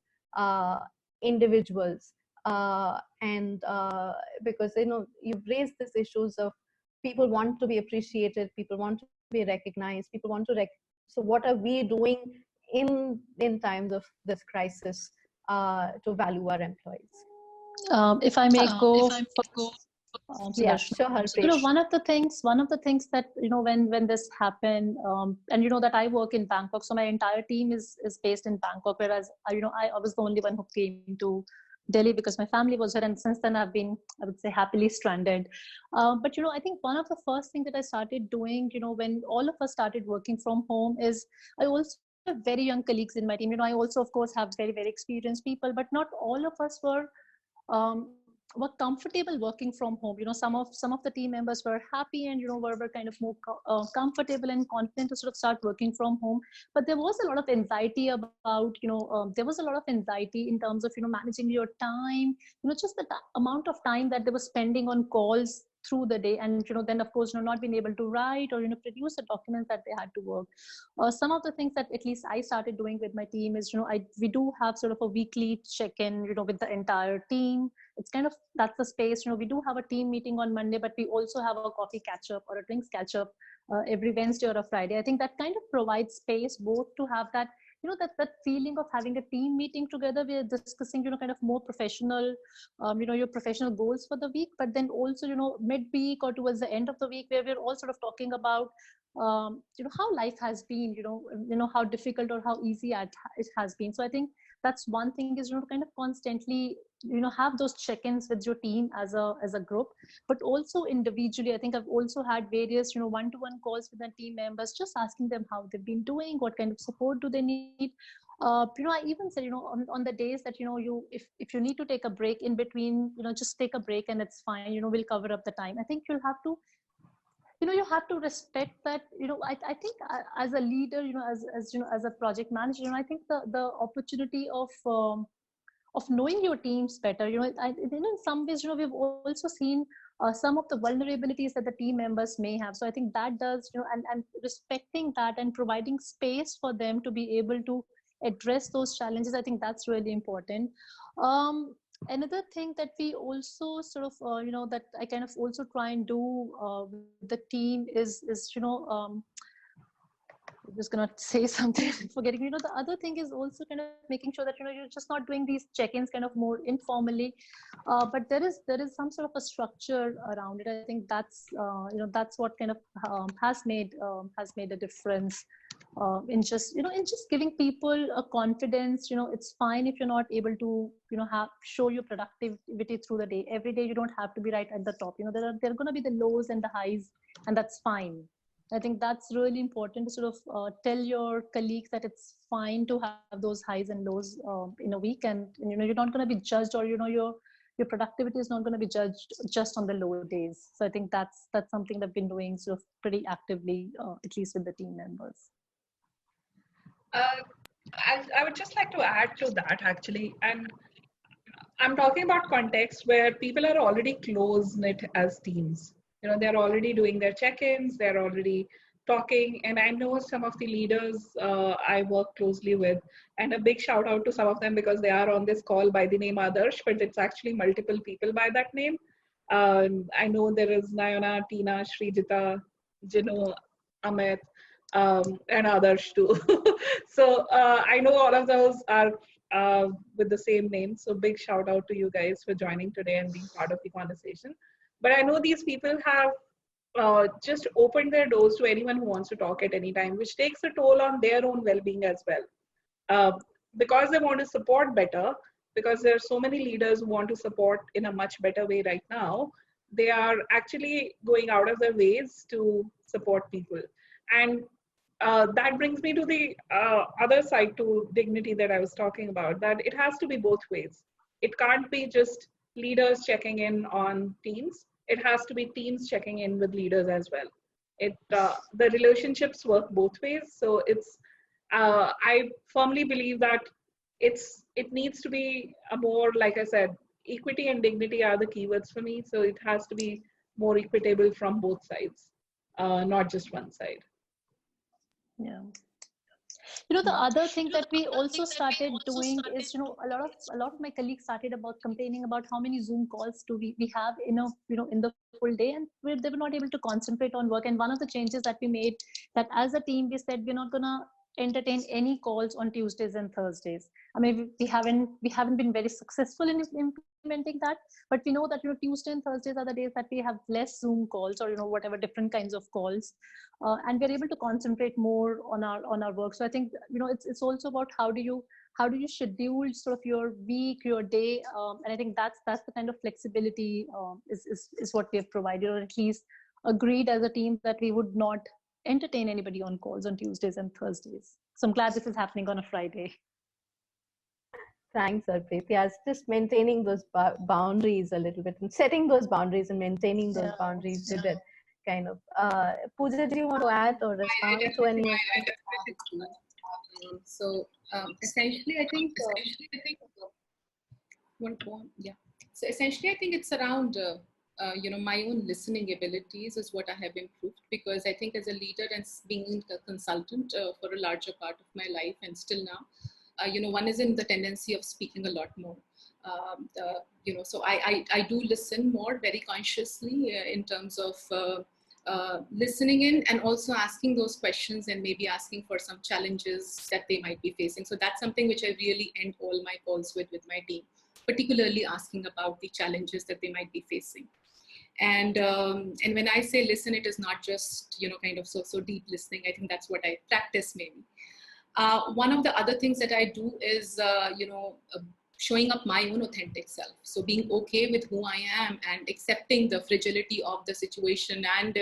individuals? And because you've raised these issues of people want to be appreciated, people want to be recognized, people want to so what are we doing in times of this crisis to value our employees? If I may go, Yeah, Sudarshan. sure, Harpreet. One of the things that when this happened, and that I work in Bangkok, so my entire team is based in Bangkok, whereas I was the only one who came to Delhi because my family was here, and since then I've been, I would say, happily stranded. But I think one of the first things that I started doing, when all of us started working from home, is I also have very young colleagues in my team. I also, of course, have very, very experienced people, but not all of us were comfortable working from home. Some of the team members were happy and were kind of more comfortable and confident to sort of start working from home. But there was a lot of anxiety about there was a lot of anxiety in terms of managing your time, just the amount of time that they were spending on calls through the day, and then of course not being able to write or produce the documents that they had to work. Some of the things that at least I started doing with my team is we do have sort of a weekly check-in with the entire team. It's kind of, that's the space. We do have a team meeting on Monday, but we also have a coffee catch up or a drinks catch up every Wednesday or a Friday. I think that kind of provides space both to have that that feeling of having a team meeting together. We're discussing kind of more professional your professional goals for the week, but then also midweek or towards the end of the week, where we're all sort of talking about how life has been, how difficult or how easy it has been. So I think that's one thing, is kind of constantly have those check-ins with your team as a group, but also individually. I think I've also had various one-to-one calls with the team members, just asking them how they've been doing, what kind of support do they need. I even said on the days that if you need to take a break in between, just take a break and it's fine, we'll cover up the time. I think you'll have to you have to respect that. I think as a leader, as a project manager, I think the opportunity of knowing your teams better, in some ways, we've also seen some of the vulnerabilities that the team members may have. So I think that does, and respecting that and providing space for them to be able to address those challenges, I think that's really important. Another thing that we also sort of, that I kind of also try and do with the team is I'm just gonna say something, forgetting. The other thing is also kind of making sure that you're just not doing these check-ins kind of more informally, but there is some sort of a structure around it. I think that's that's what kind of has made a difference in just giving people a confidence. It's fine if you're not able to show your productivity through the day. Every day you don't have to be right at the top. There are going to be the lows and the highs, and that's fine. I think that's really important to sort of tell your colleagues that it's fine to have those highs and lows in a week, and you're not going to be judged, or your productivity is not going to be judged just on the low days. So I think that's something that I've been doing sort of pretty actively, at least with the team members. I would just like to add to that, actually, and I'm talking about context where people are already close-knit as teams. They're already doing their check-ins, they're already talking, and I know some of the leaders I work closely with, and a big shout out to some of them because they are on this call by the name Adarsh, but it's actually multiple people by that name. I know there is Nayana, Tina, Srijita, Jino, Amit, and Adarsh too. So I know all of those are with the same name. So big shout out to you guys for joining today and being part of the conversation. But I know these people have just opened their doors to anyone who wants to talk at any time, which takes a toll on their own well-being as well. Because they want to support better, because there are so many leaders who want to support in a much better way right now, they are actually going out of their ways to support people. And that brings me to the other side to dignity that I was talking about, that it has to be both ways. It can't be just leaders checking in on teams. It has to be teams checking in with leaders as well. The relationships work both ways. So I firmly believe that it needs to be a more, like I said, equity and dignity are the keywords for me. So it has to be more equitable from both sides, not just one side. Yeah. The other thing that we also started doing is, a lot of my colleagues started about complaining about how many Zoom calls do we have in the full day, and they were not able to concentrate on work. And one of the changes that we made, that as a team we said we're not gonna entertain any calls on Tuesdays and Thursdays. I mean, we haven't been very successful in implementing that, but we know that Tuesday and Thursdays are the days that we have less Zoom calls, or whatever different kinds of calls, and we're able to concentrate more on our work. So I think it's also about how do you schedule sort of your week, your day, and I think that's the kind of flexibility is what we have provided, or at least agreed as a team that we would not entertain anybody on calls on Tuesdays and Thursdays. So I'm glad this is happening on a Friday. Thanks, Arpit. Yes, just maintaining those boundaries a little bit, and setting those boundaries and maintaining those boundaries with it. Kind of. Pooja, do you want to add or respond to any? So essentially, I think So essentially, I think it's around my own listening abilities is what I have improved, because I think as a leader and being a consultant for a larger part of my life and still now, one is in the tendency of speaking a lot more. So I do listen more very consciously in terms of listening in, and also asking those questions and maybe asking for some challenges that they might be facing. So that's something which I really end all my calls with my team, particularly asking about the challenges that they might be facing. And when I say listen, it is not just kind of so deep listening. I think that's what I practice maybe. One of the other things that I do is showing up my own authentic self. So being okay with who I am and accepting the fragility of the situation, and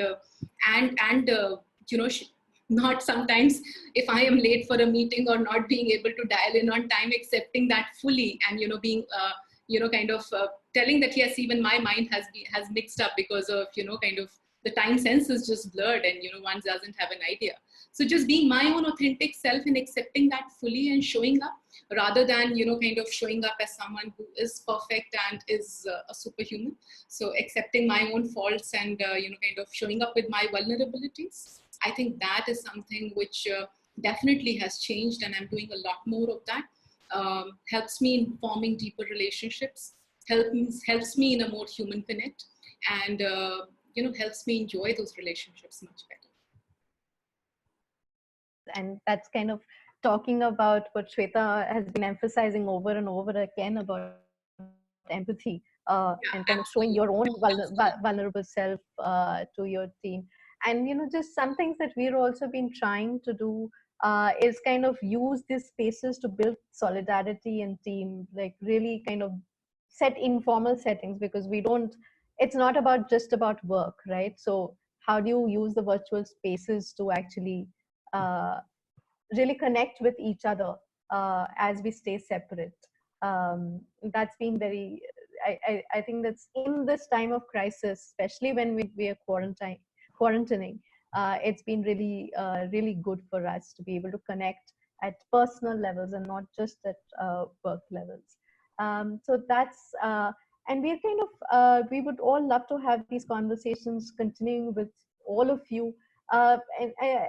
not sometimes if I am late for a meeting or not being able to dial in on time, accepting that fully, and being telling that yes, even my mind has mixed up because of kind of the time sense is just blurred, and one doesn't have an idea. So just being my own authentic self and accepting that fully and showing up, rather than kind of showing up as someone who is perfect and is a superhuman. So accepting my own faults and kind of showing up with my vulnerabilities. I think that is something which definitely has changed, and I'm doing a lot more of that. Helps me in forming deeper relationships, helps me in a more human connect, and helps me enjoy those relationships much better. And that's kind of talking about what Shweta has been emphasizing over and over again about empathy, and kind of showing your own vulnerable self to your team. And just some things that we've also been trying to do is kind of use these spaces to build solidarity in team, like really kind of set informal settings, because it's not just about work, right? So how do you use the virtual spaces to actually really connect with each other as we stay separate? That's been very, I think that's in this time of crisis, especially when we are quarantining, it's been really, really good for us to be able to connect at personal levels and not just at work levels. So that's, and we're kind of, we would all love to have these conversations continuing with all of you. And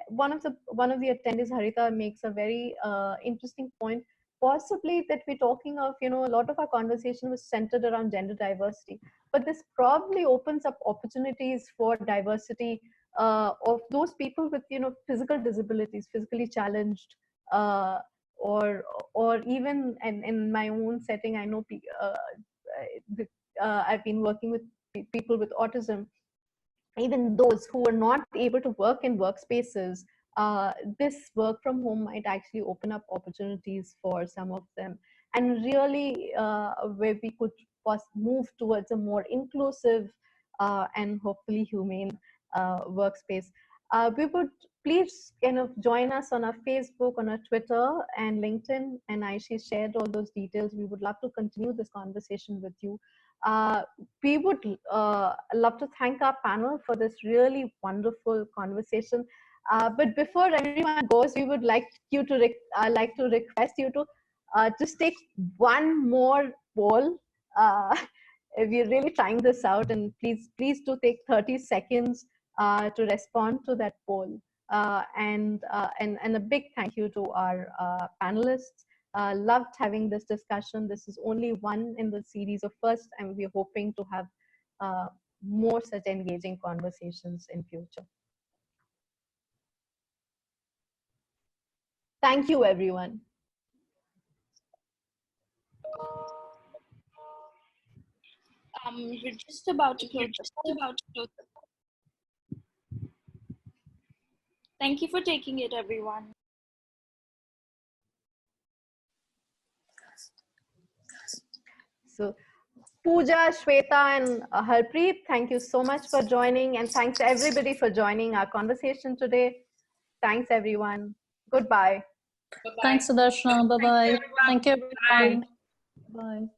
one of the attendees, Harita, makes a very interesting point, possibly that we're talking of, a lot of our conversation was centered around gender diversity, but this probably opens up opportunities for diversity of those people with, physical disabilities, physically challenged, or even in my own setting, I know I've been working with people with autism. Even those who are not able to work in workspaces, this work from home might actually open up opportunities for some of them, and really where we could move towards a more inclusive and hopefully humane workspace. We would please kind of join us on our Facebook, on our Twitter and LinkedIn, and Aishi shared all those details. We would love to continue this conversation with you. We would love to thank our panel for this really wonderful conversation. But before everyone goes, we would like to request you to just take one more poll. We're really trying this out, and please do take 30 seconds to respond to that poll. And a big thank you to our panelists. Loved having this discussion. This is only one in the series of first, and we're hoping to have more such engaging conversations in future. Thank you, everyone. We're just about to close. Thank you for taking it, everyone. So, Pooja, Shweta, and Harpreet, thank you so much for joining, and thanks everybody for joining our conversation today. Thanks, everyone. Goodbye. Thanks, Sudarshana. Bye-bye. Thank you, everyone. Bye.